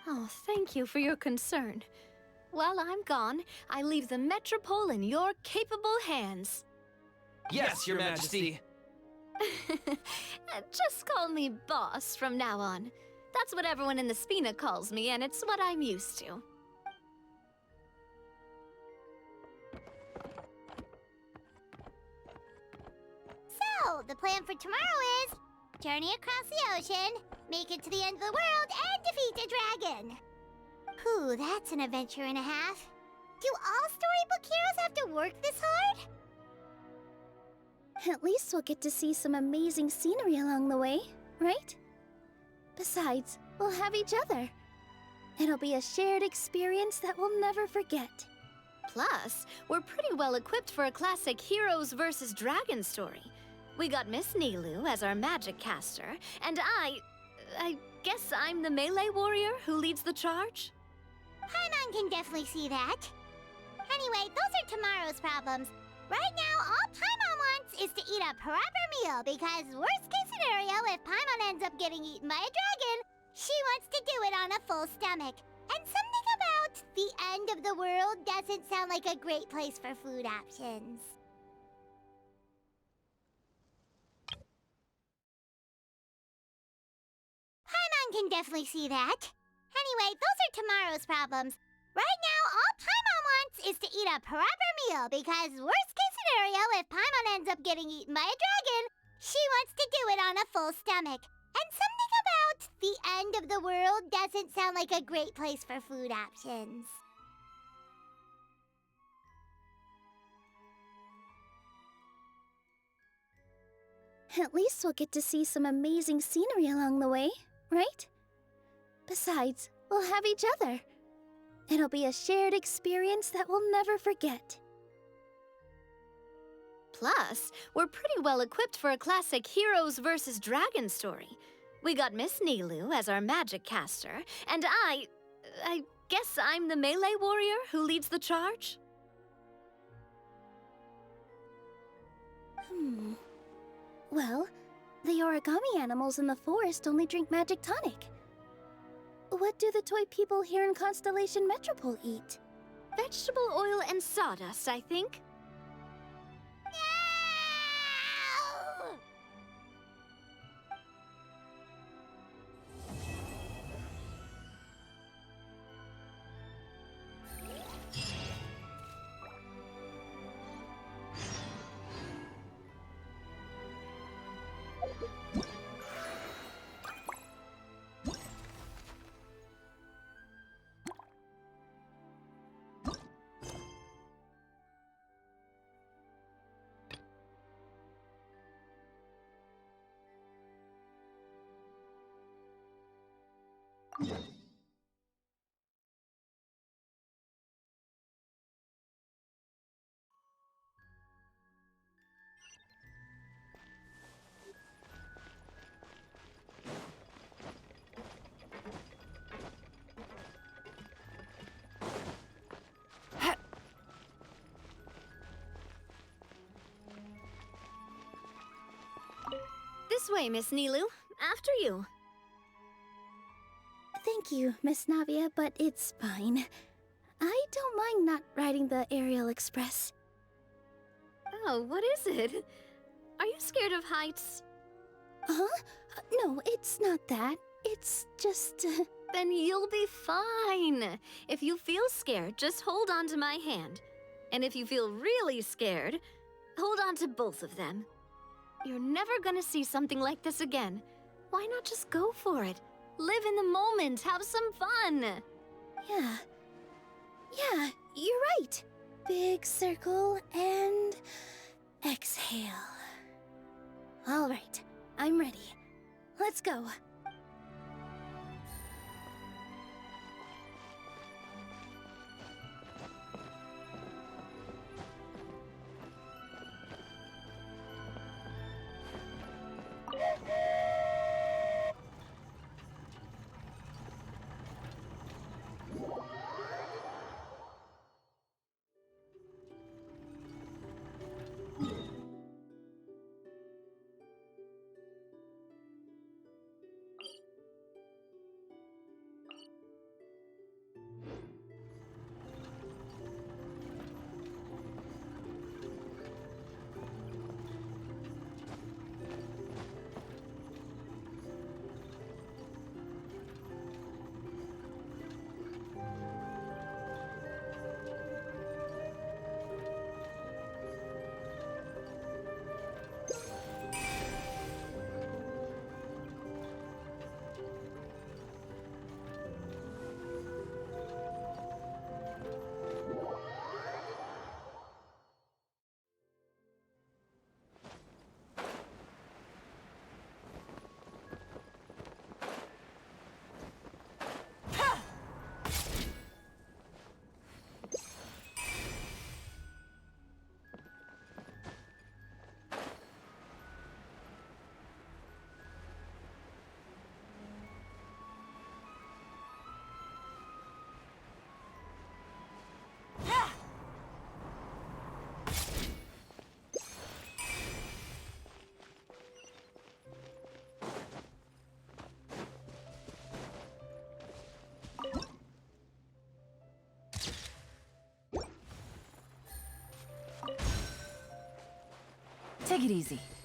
[SPEAKER 11] Oh, thank you for your concern. While I'm gone, I leave the Metropole in your capable hands.
[SPEAKER 16] Yes, Your Majesty.
[SPEAKER 11] Just call me boss from now on. That's what everyone in the Spina calls me, and it's what I'm used to.
[SPEAKER 2] So, the plan for tomorrow is journey across the ocean, make it to the end of the world, and defeat a dragon. Whew, that's an adventure and a half. Do all storybook heroes have to work this hard?
[SPEAKER 1] At least we'll get to see some amazing scenery along the way, right? Besides, we'll have each other. It'll be a shared experience that we'll never forget.
[SPEAKER 11] Plus, we're pretty well equipped for a classic heroes versus dragons story. We got Miss Nilu as our magic caster, and I guess I'm the melee warrior who leads the charge?
[SPEAKER 2] Paimon can definitely see that. Anyway, those are tomorrow's problems. Right now, all Paimon wants is to eat a proper meal, because worst case scenario, if Paimon ends up getting eaten by a dragon, she wants to do it on a full stomach. And something about the end of the world doesn't sound like a great place for food options. Paimon can definitely see that. Anyway, those are tomorrow's problems. Right now, all Paimon wants is to eat a proper meal, because worst case scenario, if Paimon ends up getting eaten by a dragon, she wants to do it on a full stomach. And something about the end of the world doesn't sound like a great place for food options.
[SPEAKER 1] At least we'll get to see some amazing scenery along the way, right? Besides, we'll have each other. It'll be a shared experience that we'll never forget.
[SPEAKER 11] Plus, we're pretty well equipped for a classic heroes versus dragons story. We got Miss Nilu as our magic caster, and I guess I'm the melee warrior who leads the charge?
[SPEAKER 1] Well, the origami animals in the forest only drink magic tonic. What do the toy people here in Constellation Metropole eat?
[SPEAKER 11] Vegetable oil and sawdust, I think. This way, Miss Nilu. After you.
[SPEAKER 1] Thank you, Miss Navia, but it's fine. I don't mind not riding the Aerial Express.
[SPEAKER 11] Oh, what is it? Are you scared of heights?
[SPEAKER 1] Huh? No, it's not that. It's just...
[SPEAKER 11] Then you'll be fine. If you feel scared, just hold on to my hand. And if you feel really scared, hold on to both of them. You're never gonna see something like this again. Why not just go for it? Live in the moment, have some fun.
[SPEAKER 1] Yeah, you're right. Big circle and exhale. All right, I'm ready. Let's go.
[SPEAKER 9] Take it easy.